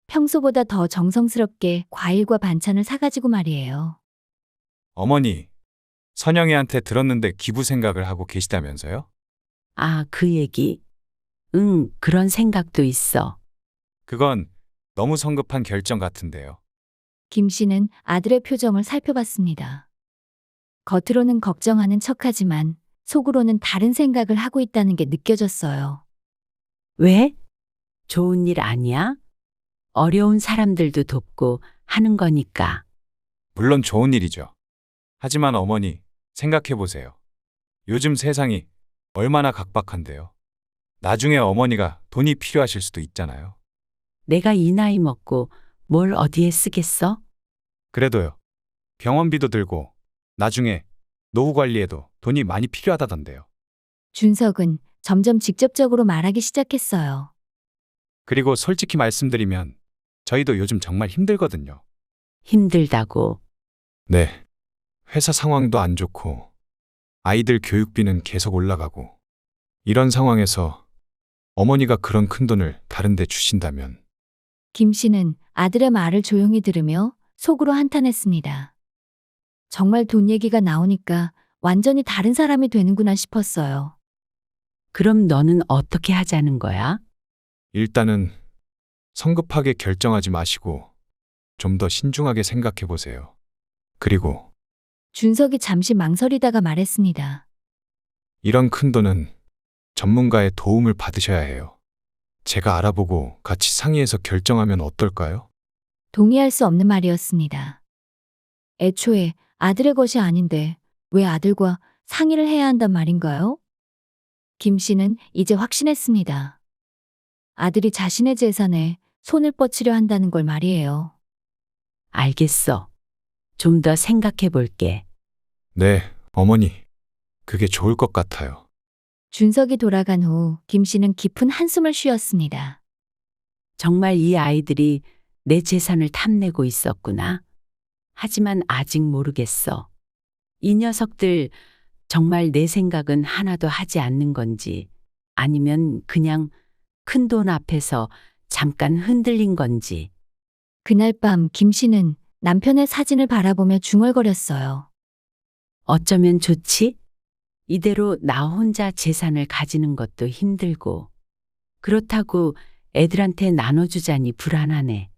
S1: 평소보다 더 정성스럽게 과일과 반찬을 사가지고 말이에요.
S7: 어머니, 선영이한테 들었는데 기부 생각을 하고 계시다면서요?
S3: 아, 그 얘기? 응, 그런 생각도 있어.
S7: 그건 너무 성급한 결정 같은데요.
S1: 김 씨는 아들의 표정을 살펴봤습니다. 겉으로는 걱정하는 척하지만 속으로는 다른 생각을 하고 있다는 게 느껴졌어요.
S3: 왜? 좋은 일 아니야? 어려운 사람들도 돕고 하는 거니까.
S7: 물론 좋은 일이죠. 하지만 어머니, 생각해 보세요. 요즘 세상이 얼마나 각박한데요. 나중에 어머니가 돈이 필요하실 수도 있잖아요.
S3: 내가 이 나이 먹고 뭘 어디에 쓰겠어?
S7: 그래도요. 병원비도 들고 나중에 노후 관리에도 돈이 많이 필요하다던데요.
S1: 준석은 점점 직접적으로 말하기 시작했어요.
S7: 그리고 솔직히 말씀드리면 저희도 요즘 정말 힘들거든요.
S3: 힘들다고.
S7: 네. 회사 상황도 안 좋고 아이들 교육비는 계속 올라가고 이런 상황에서 어머니가 그런 큰 돈을 다른 데 주신다면
S1: 김 씨는 아들의 말을 조용히 들으며 속으로 한탄했습니다. 정말 돈 얘기가 나오니까 완전히 다른 사람이 되는구나 싶었어요.
S3: 그럼 너는 어떻게 하자는 거야?
S7: 일단은 성급하게 결정하지 마시고 좀 더 신중하게 생각해 보세요. 그리고
S1: 준석이 잠시 망설이다가 말했습니다.
S7: 이런 큰 돈은 전문가의 도움을 받으셔야 해요. 제가 알아보고 같이 상의해서 결정하면 어떨까요?
S1: 동의할 수 없는 말이었습니다. 애초에 아들의 것이 아닌데 왜 아들과 상의를 해야 한단 말인가요? 김 씨는 이제 확신했습니다. 아들이 자신의 재산에 손을 뻗치려 한다는 걸 말이에요.
S3: 알겠어. 좀 더 생각해 볼게.
S7: 네, 어머니. 그게 좋을 것 같아요.
S1: 준석이 돌아간 후 김 씨는 깊은 한숨을 쉬었습니다.
S3: 정말 이 아이들이 내 재산을 탐내고 있었구나. 하지만 아직 모르겠어. 이 녀석들 정말 내 생각은 하나도 하지 않는 건지 아니면 그냥 큰 돈 앞에서 잠깐 흔들린 건지.
S1: 그날 밤 김 씨는 남편의 사진을 바라보며 중얼거렸어요.
S3: 어쩌면 좋지? 이대로 나 혼자 재산을 가지는 것도 힘들고 그렇다고 애들한테 나눠주자니 불안하네.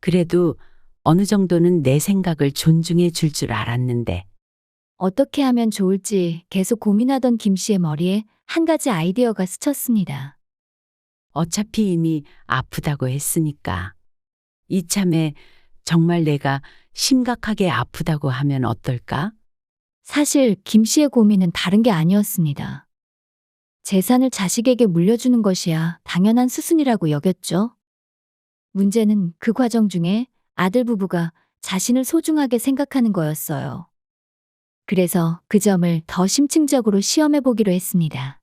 S3: 그래도 어느 정도는 내 생각을 존중해 줄 줄 알았는데
S1: 어떻게 하면 좋을지 계속 고민하던 김 씨의 머리에 한 가지 아이디어가 스쳤습니다.
S3: 어차피 이미 아프다고 했으니까 이참에 정말 내가 심각하게 아프다고 하면 어떨까?
S1: 사실 김 씨의 고민은 다른 게 아니었습니다. 재산을 자식에게 물려주는 것이야 당연한 수순이라고 여겼죠. 문제는 그 과정 중에 아들 부부가 자신을 소중하게 생각하는 거였어요. 그래서 그 점을 더 심층적으로 시험해 보기로 했습니다.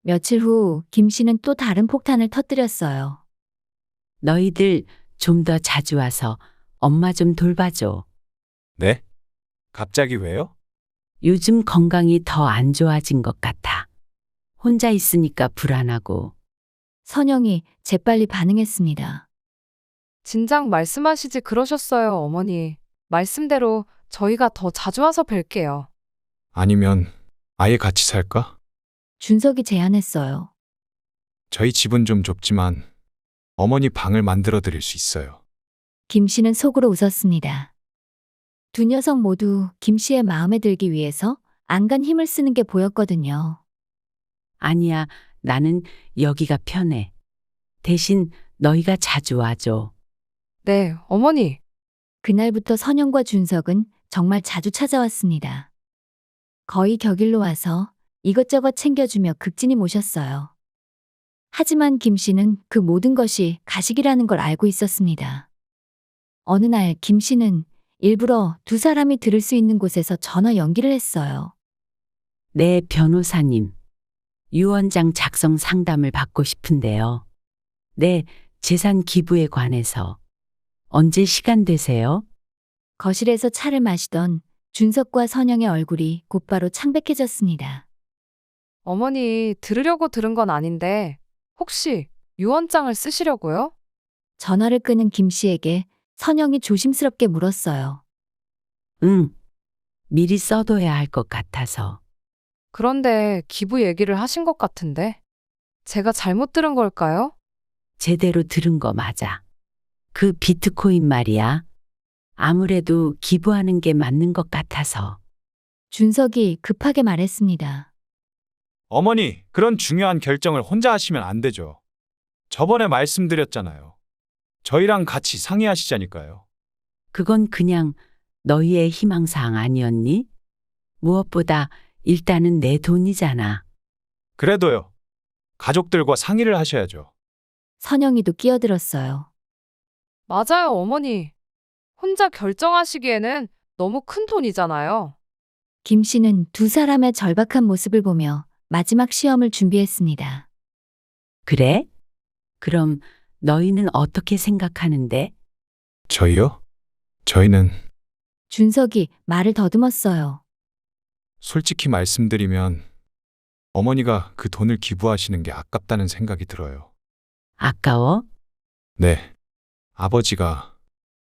S1: 며칠 후 김 씨는 또 다른 폭탄을 터뜨렸어요.
S3: 너희들 좀 더 자주 와서 엄마 좀 돌봐줘.
S7: 네? 갑자기 왜요?
S3: 요즘 건강이 더 안 좋아진 것 같아. 혼자 있으니까 불안하고.
S1: 선영이 재빨리 반응했습니다.
S6: 진작 말씀하시지 그러셨어요, 어머니. 말씀대로 저희가 더 자주 와서 뵐게요.
S7: 아니면 아예 같이 살까?
S1: 준석이 제안했어요.
S7: 저희 집은 좀 좁지만 어머니 방을 만들어 드릴 수 있어요.
S1: 김 씨는 속으로 웃었습니다. 두 녀석 모두 김 씨의 마음에 들기 위해서 안간 힘을 쓰는 게 보였거든요.
S3: 아니야, 나는 여기가 편해. 대신 너희가 자주 와줘.
S6: 네, 어머니.
S1: 그날부터 선영과 준석은 정말 자주 찾아왔습니다. 거의 격일로 와서 이것저것 챙겨주며 극진히 모셨어요. 하지만 김 씨는 그 모든 것이 가식이라는 걸 알고 있었습니다. 어느 날 김 씨는 일부러 두 사람이 들을 수 있는 곳에서 전화 연기를 했어요.
S3: 네, 변호사님. 유언장 작성 상담을 받고 싶은데요. 네, 재산 기부에 관해서. 언제 시간 되세요?
S1: 거실에서 차를 마시던 준석과 선영의 얼굴이 곧바로 창백해졌습니다.
S6: 어머니 들으려고 들은 건 아닌데 혹시 유언장을 쓰시려고요?
S1: 전화를 끄는 김 씨에게 선영이 조심스럽게 물었어요.
S3: 응. 미리 써둬야 할 것 같아서.
S6: 그런데 기부 얘기를 하신 것 같은데 제가 잘못 들은 걸까요?
S3: 제대로 들은 거 맞아. 그 비트코인 말이야. 아무래도 기부하는 게 맞는 것 같아서.
S1: 준석이 급하게 말했습니다.
S7: 어머니, 그런 중요한 결정을 혼자 하시면 안 되죠. 저번에 말씀드렸잖아요. 저희랑 같이 상의하시자니까요.
S3: 그건 그냥 너희의 희망사항 아니었니? 무엇보다 일단은 내 돈이잖아.
S7: 그래도요. 가족들과 상의를 하셔야죠.
S1: 선영이도 끼어들었어요.
S6: 맞아요, 어머니. 혼자 결정하시기에는 너무 큰 돈이잖아요.
S1: 김 씨는 두 사람의 절박한 모습을 보며 마지막 시험을 준비했습니다.
S3: 그래? 그럼 너희는 어떻게 생각하는데?
S7: 저희요? 저희는
S1: 준석이 말을 더듬었어요.
S7: 솔직히 말씀드리면 어머니가 그 돈을 기부하시는 게 아깝다는 생각이 들어요.
S3: 아까워?
S7: 네. 아버지가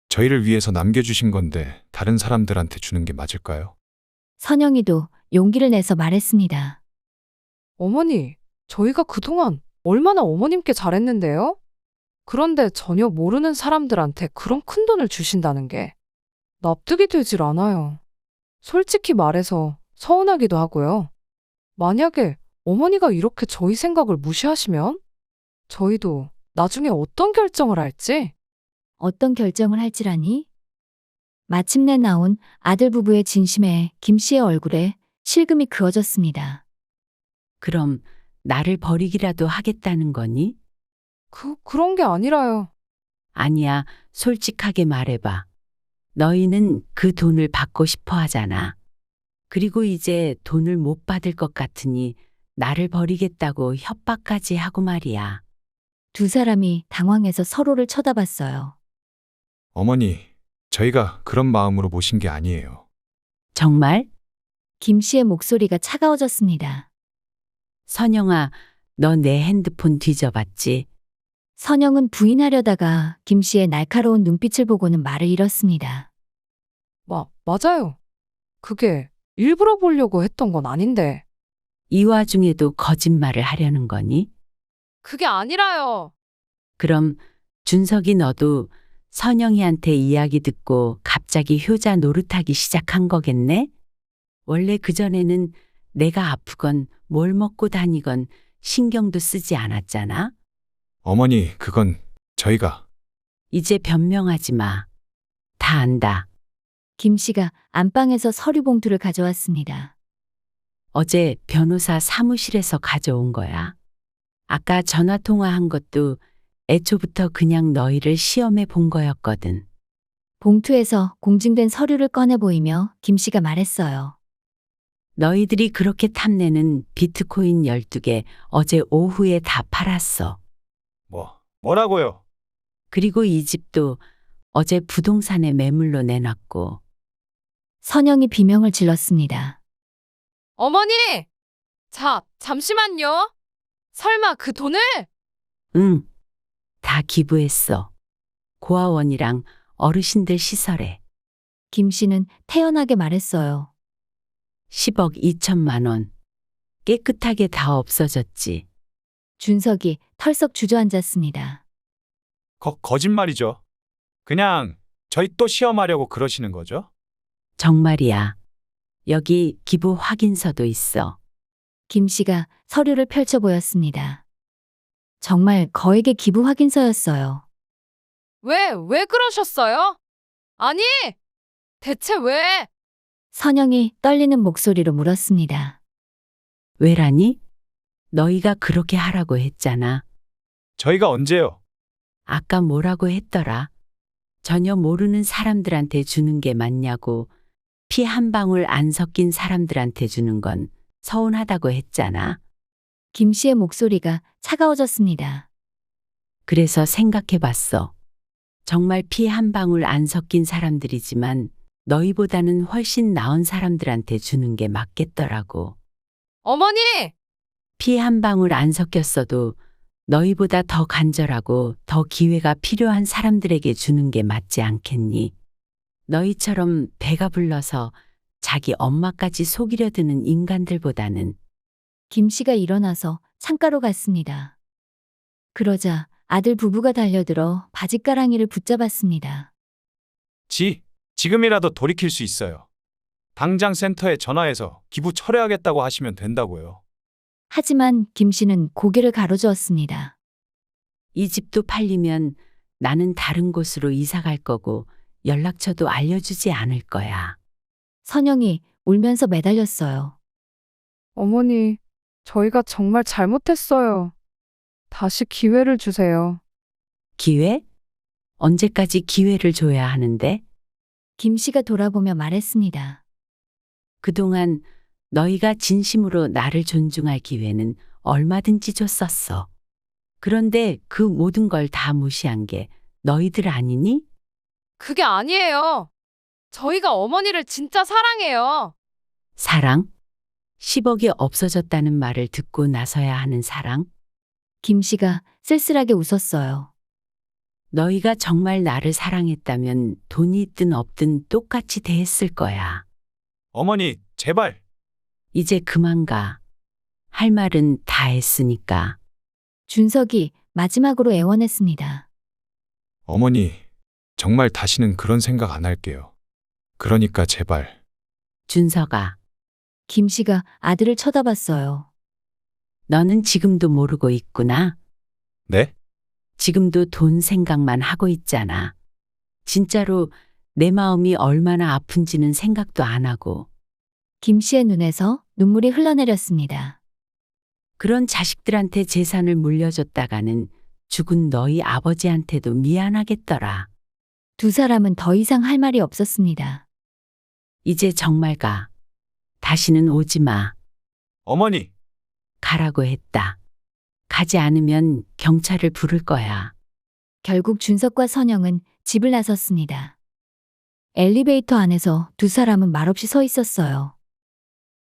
S7: 저희를 위해서 남겨주신 건데 다른 사람들한테 주는 게 맞을까요?
S1: 선영이도 용기를 내서 말했습니다.
S6: 어머니, 저희가 그동안 얼마나 어머님께 잘했는데요? 그런데 전혀 모르는 사람들한테 그런 큰 돈을 주신다는 게 납득이 되질 않아요. 솔직히 말해서 서운하기도 하고요. 만약에 어머니가 이렇게 저희 생각을 무시하시면 저희도 나중에 어떤 결정을 할지.
S1: 어떤 결정을 할지라니? 마침내 나온 아들 부부의 진심에 김 씨의 얼굴에 실금이 그어졌습니다.
S3: 그럼 나를 버리기라도 하겠다는 거니?
S6: 그런 게 아니라요.
S3: 아니야, 솔직하게 말해봐. 너희는 그 돈을 받고 싶어 하잖아. 그리고 이제 돈을 못 받을 것 같으니 나를 버리겠다고 협박까지 하고 말이야.
S1: 두 사람이 당황해서 서로를 쳐다봤어요.
S7: 어머니, 저희가 그런 마음으로 모신 게 아니에요.
S3: 정말?
S1: 김 씨의 목소리가 차가워졌습니다.
S3: 선영아, 너 내 핸드폰 뒤져봤지?
S1: 선영은 부인하려다가 김 씨의 날카로운 눈빛을 보고는 말을 잃었습니다.
S6: 맞아요. 그게 일부러 보려고 했던 건 아닌데.
S3: 이 와중에도 거짓말을 하려는 거니?
S6: 그게 아니라요.
S3: 그럼 준석이 너도 선영이한테 이야기 듣고 갑자기 효자 노릇하기 시작한 거겠네? 원래 그전에는 내가 아프건 뭘 먹고 다니건 신경도 쓰지 않았잖아?
S7: 어머니, 그건 저희가
S3: 이제 변명하지 마. 다 안다.
S1: 김 씨가 안방에서 서류 봉투를 가져왔습니다.
S3: 어제 변호사 사무실에서 가져온 거야. 아까 전화 통화한 것도 애초부터 그냥 너희를 시험해 본 거였거든.
S1: 봉투에서 공증된 서류를 꺼내 보이며 김 씨가 말했어요.
S3: 너희들이 그렇게 탐내는 비트코인 12개 어제 오후에 다 팔았어.
S7: 뭐라고요?
S3: 그리고 이 집도 어제 부동산에 매물로 내놨고.
S1: 선영이 비명을 질렀습니다.
S6: 어머니! 잠시만요. 설마 그 돈을?
S3: 응, 다 기부했어. 고아원이랑 어르신들 시설에.
S1: 김 씨는 태연하게 말했어요.
S3: 10억 2천만 원. 깨끗하게 다 없어졌지.
S1: 준석이 털썩 주저앉았습니다.
S7: 거짓말이죠. 그냥 저희 또 시험하려고 그러시는 거죠?
S3: 정말이야. 여기 기부 확인서도 있어.
S1: 김 씨가 서류를 펼쳐 보였습니다. 정말 거액의 기부 확인서였어요.
S6: 왜 그러셨어요? 아니! 대체 왜?
S1: 선영이 떨리는 목소리로 물었습니다.
S3: 왜라니? 너희가 그렇게 하라고 했잖아.
S7: 저희가 언제요?
S3: 아까 뭐라고 했더라? 전혀 모르는 사람들한테 주는 게 맞냐고. 피 한 방울 안 섞인 사람들한테 주는 건 서운하다고 했잖아.
S1: 김 씨의 목소리가 차가워졌습니다.
S3: 그래서 생각해 봤어. 정말 피 한 방울 안 섞인 사람들이지만 너희보다는 훨씬 나은 사람들한테 주는 게 맞겠더라고.
S6: 어머니!
S3: 피 한 방울 안 섞였어도 너희보다 더 간절하고 더 기회가 필요한 사람들에게 주는 게 맞지 않겠니? 너희처럼 배가 불러서 자기 엄마까지 속이려 드는 인간들보다는.
S1: 김 씨가 일어나서 창가로 갔습니다. 그러자 아들 부부가 달려들어 바짓가랑이를 붙잡았습니다.
S7: 지금이라도 돌이킬 수 있어요. 당장 센터에 전화해서 기부 철회하겠다고 하시면 된다고요.
S1: 하지만 김 씨는 고개를 가로저었습니다.
S3: 이 집도 팔리면 나는 다른 곳으로 이사 갈 거고 연락처도 알려주지 않을 거야.
S1: 선영이 울면서 매달렸어요.
S6: 어머니, 저희가 정말 잘못했어요. 다시 기회를 주세요.
S3: 기회? 언제까지 기회를 줘야 하는데?
S1: 김 씨가 돌아보며 말했습니다.
S3: 그동안 너희가 진심으로 나를 존중할 기회는 얼마든지 줬었어. 그런데 그 모든 걸 다 무시한 게 너희들 아니니?
S6: 그게 아니에요. 저희가 어머니를 진짜 사랑해요.
S3: 사랑? 10억이 없어졌다는 말을 듣고 나서야 하는 사랑?
S1: 김 씨가 쓸쓸하게 웃었어요.
S3: 너희가 정말 나를 사랑했다면 돈이 있든 없든 똑같이 대했을 거야.
S7: 어머니, 제발.
S3: 이제 그만 가. 할 말은 다 했으니까.
S1: 준석이 마지막으로 애원했습니다.
S7: 어머니, 정말 다시는 그런 생각 안 할게요. 그러니까 제발.
S3: 준석아,
S1: 김 씨가 아들을 쳐다봤어요.
S3: 너는 지금도 모르고 있구나.
S7: 네?
S3: 지금도 돈 생각만 하고 있잖아. 진짜로 내 마음이 얼마나 아픈지는 생각도 안 하고.
S1: 김 씨의 눈에서 눈물이 흘러내렸습니다.
S3: 그런 자식들한테 재산을 물려줬다가는 죽은 너희 아버지한테도 미안하겠더라.
S1: 두 사람은 더 이상 할 말이 없었습니다.
S3: 이제 정말 가. 다시는 오지 마.
S7: 어머니,
S3: 가라고 했다. 가지 않으면 경찰을 부를 거야.
S1: 결국 준석과 선영은 집을 나섰습니다. 엘리베이터 안에서 두 사람은 말없이 서 있었어요.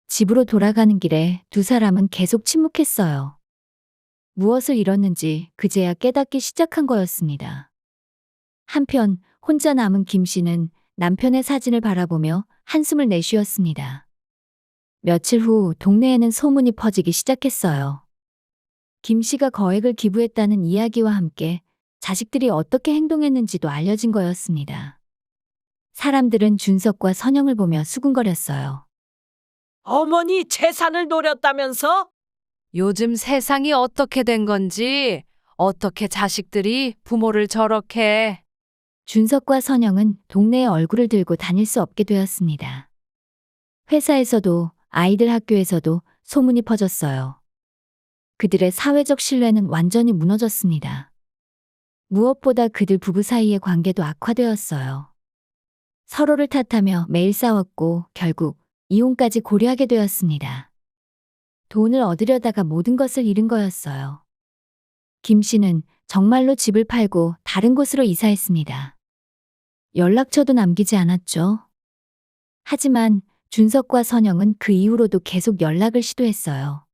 S1: 집으로 돌아가는 길에 두 사람은 계속 침묵했어요. 무엇을 잃었는지 그제야 깨닫기 시작한 거였습니다. 한편 혼자 남은 김 씨는 남편의 사진을 바라보며 한숨을 내쉬었습니다. 며칠 후 동네에는 소문이 퍼지기 시작했어요. 김 씨가 거액을 기부했다는 이야기와 함께 자식들이 어떻게 행동했는지도 알려진 거였습니다. 사람들은 준석과 선영을 보며 수군거렸어요.
S8: 어머니 재산을 노렸다면서?
S6: 요즘 세상이 어떻게 된 건지, 어떻게 자식들이 부모를 저렇게.
S1: 준석과 선영은 동네에 얼굴을 들고 다닐 수 없게 되었습니다. 회사에서도 아이들 학교에서도 소문이 퍼졌어요. 그들의 사회적 신뢰는 완전히 무너졌습니다. 무엇보다 그들 부부 사이의 관계도 악화되었어요. 서로를 탓하며 매일 싸웠고 결국 이혼까지 고려하게 되었습니다. 돈을 얻으려다가 모든 것을 잃은 거였어요. 김 씨는 정말로 집을 팔고 다른 곳으로 이사했습니다. 연락처도 남기지 않았죠. 하지만 준석과 선영은 그 이후로도 계속 연락을 시도했어요.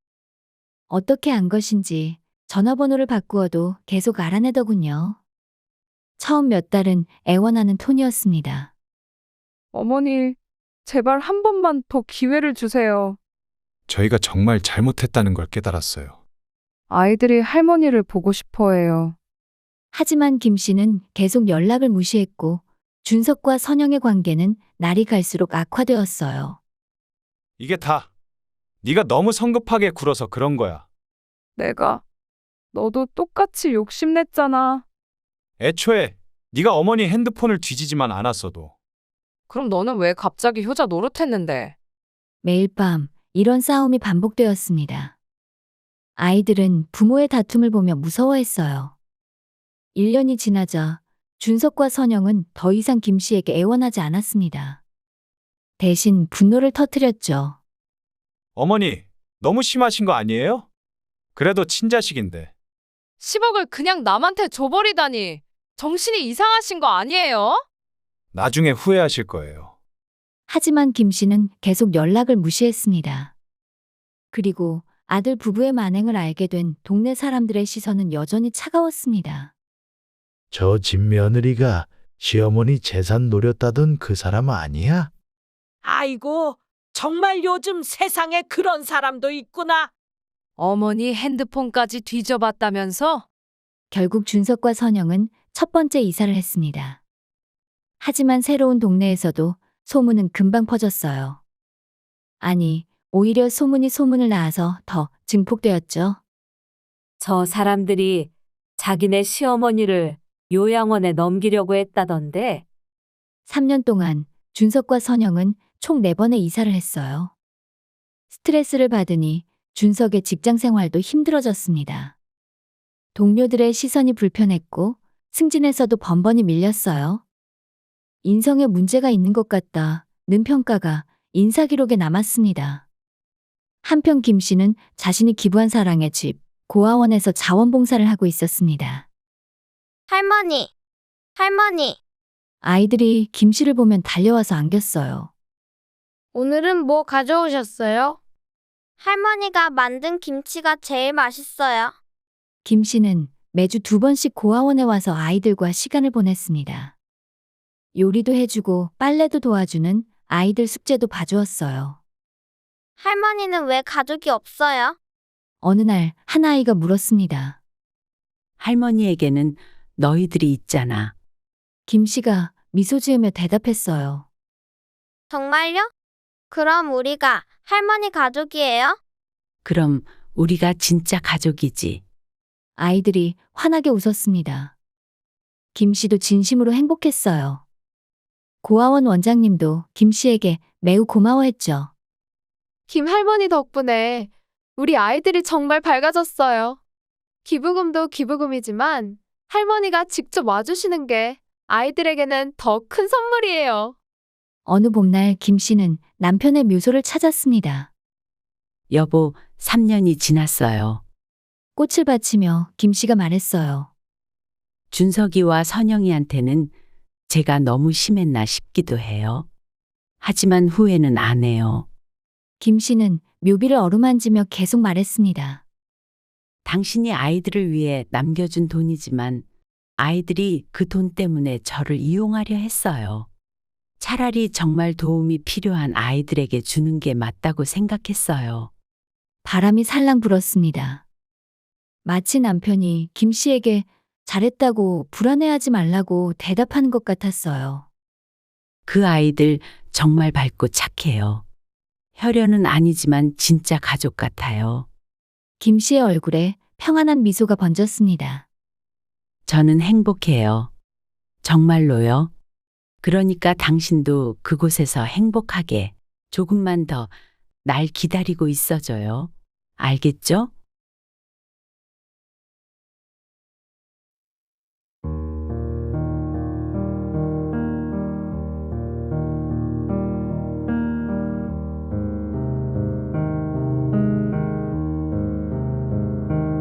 S1: 어떻게 안 것인지 전화번호를 바꾸어도 계속 알아내더군요. 처음 몇 달은 애원하는 톤이었습니다.
S6: 어머니, 제발 한 번만 더 기회를 주세요.
S7: 저희가 정말 잘못했다는 걸 깨달았어요.
S6: 아이들이 할머니를 보고 싶어 해요.
S1: 하지만 김 씨는 계속 연락을 무시했고 준석과 선영의 관계는 날이 갈수록 악화되었어요.
S7: 이게 다 네가 너무 성급하게 굴어서 그런 거야.
S6: 너도 똑같이 욕심냈잖아.
S7: 애초에 네가 어머니 핸드폰을 뒤지지만 않았어도
S6: 그럼 너는 왜 갑자기 효자 노릇했는데?
S1: 매일 밤 이런 싸움이 반복되었습니다. 아이들은 부모의 다툼을 보며 무서워했어요. 1년이 지나자 준석과 선영은 더 이상 김 씨에게 애원하지 않았습니다. 대신 분노를 터뜨렸죠.
S7: 어머니, 너무 심하신 거 아니에요? 그래도 친자식인데.
S6: 10억을 그냥 남한테 줘버리다니. 정신이 이상하신 거 아니에요?
S7: 나중에 후회하실 거예요.
S1: 하지만 김 씨는 계속 연락을 무시했습니다. 그리고 아들 부부의 만행을 알게 된 동네 사람들의 시선은 여전히 차가웠습니다.
S4: 저 집 며느리가 시어머니 재산 노렸다던 그 사람 아니야?
S8: 아이고, 정말 요즘 세상에 그런 사람도 있구나.
S6: 어머니 핸드폰까지 뒤져봤다면서?
S1: 결국 준석과 선영은 첫 번째 이사를 했습니다. 하지만 새로운 동네에서도 소문은 금방 퍼졌어요. 아니, 오히려 소문이 소문을 낳아서 더 증폭되었죠.
S9: 저 사람들이 자기네 시어머니를 요양원에 넘기려고 했다던데
S1: 3년 동안 준석과 선영은 총 4번의 이사를 했어요. 스트레스를 받으니 준석의 직장 생활도 힘들어졌습니다. 동료들의 시선이 불편했고 승진에서도 번번이 밀렸어요. 인성에 문제가 있는 것 같다는 평가가 인사기록에 남았습니다. 한편 김 씨는 자신이 기부한 사랑의 집, 고아원에서 자원봉사를 하고 있었습니다.
S10: 할머니, 할머니,
S1: 아이들이 김 씨를 보면 달려와서 안겼어요.
S10: 오늘은 뭐 가져오셨어요? 할머니가 만든 김치가 제일 맛있어요.
S1: 김 씨는 매주 2번씩 고아원에 와서 아이들과 시간을 보냈습니다. 요리도 해주고 빨래도 도와주는 아이들 숙제도 봐주었어요.
S10: 할머니는 왜 가족이 없어요?
S1: 어느 날 한 아이가 물었습니다.
S3: 할머니에게는 너희들이 있잖아.
S1: 김 씨가 미소 지으며 대답했어요.
S10: 정말요? 그럼 우리가 할머니 가족이에요?
S3: 그럼 우리가 진짜 가족이지.
S1: 아이들이 환하게 웃었습니다. 김 씨도 진심으로 행복했어요. 고아원 원장님도 김 씨에게 매우 고마워했죠.
S11: 김 할머니 덕분에 우리 아이들이 정말 밝아졌어요. 기부금도 기부금이지만 할머니가 직접 와주시는 게 아이들에게는 더 큰 선물이에요.
S1: 어느 봄날 김 씨는 남편의 묘소를 찾았습니다.
S3: 여보, 3년이 지났어요.
S1: 꽃을 바치며 김 씨가 말했어요.
S3: 준석이와 선영이한테는 제가 너무 심했나 싶기도 해요. 하지만 후회는 안 해요.
S1: 김 씨는 묘비를 어루만지며 계속 말했습니다.
S3: 당신이 아이들을 위해 남겨준 돈이지만 아이들이 그 돈 때문에 저를 이용하려 했어요. 차라리 정말 도움이 필요한 아이들에게 주는 게 맞다고 생각했어요.
S1: 바람이 살랑 불었습니다. 마치 남편이 김 씨에게 잘했다고 불안해하지 말라고 대답하는 것 같았어요.
S3: 그 아이들 정말 밝고 착해요. 혈연은 아니지만 진짜 가족 같아요.
S1: 김 씨의 얼굴에 평안한 미소가 번졌습니다.
S3: 저는 행복해요. 정말로요. 그러니까 당신도 그곳에서 행복하게 조금만 더 날 기다리고 있어줘요. 알겠죠?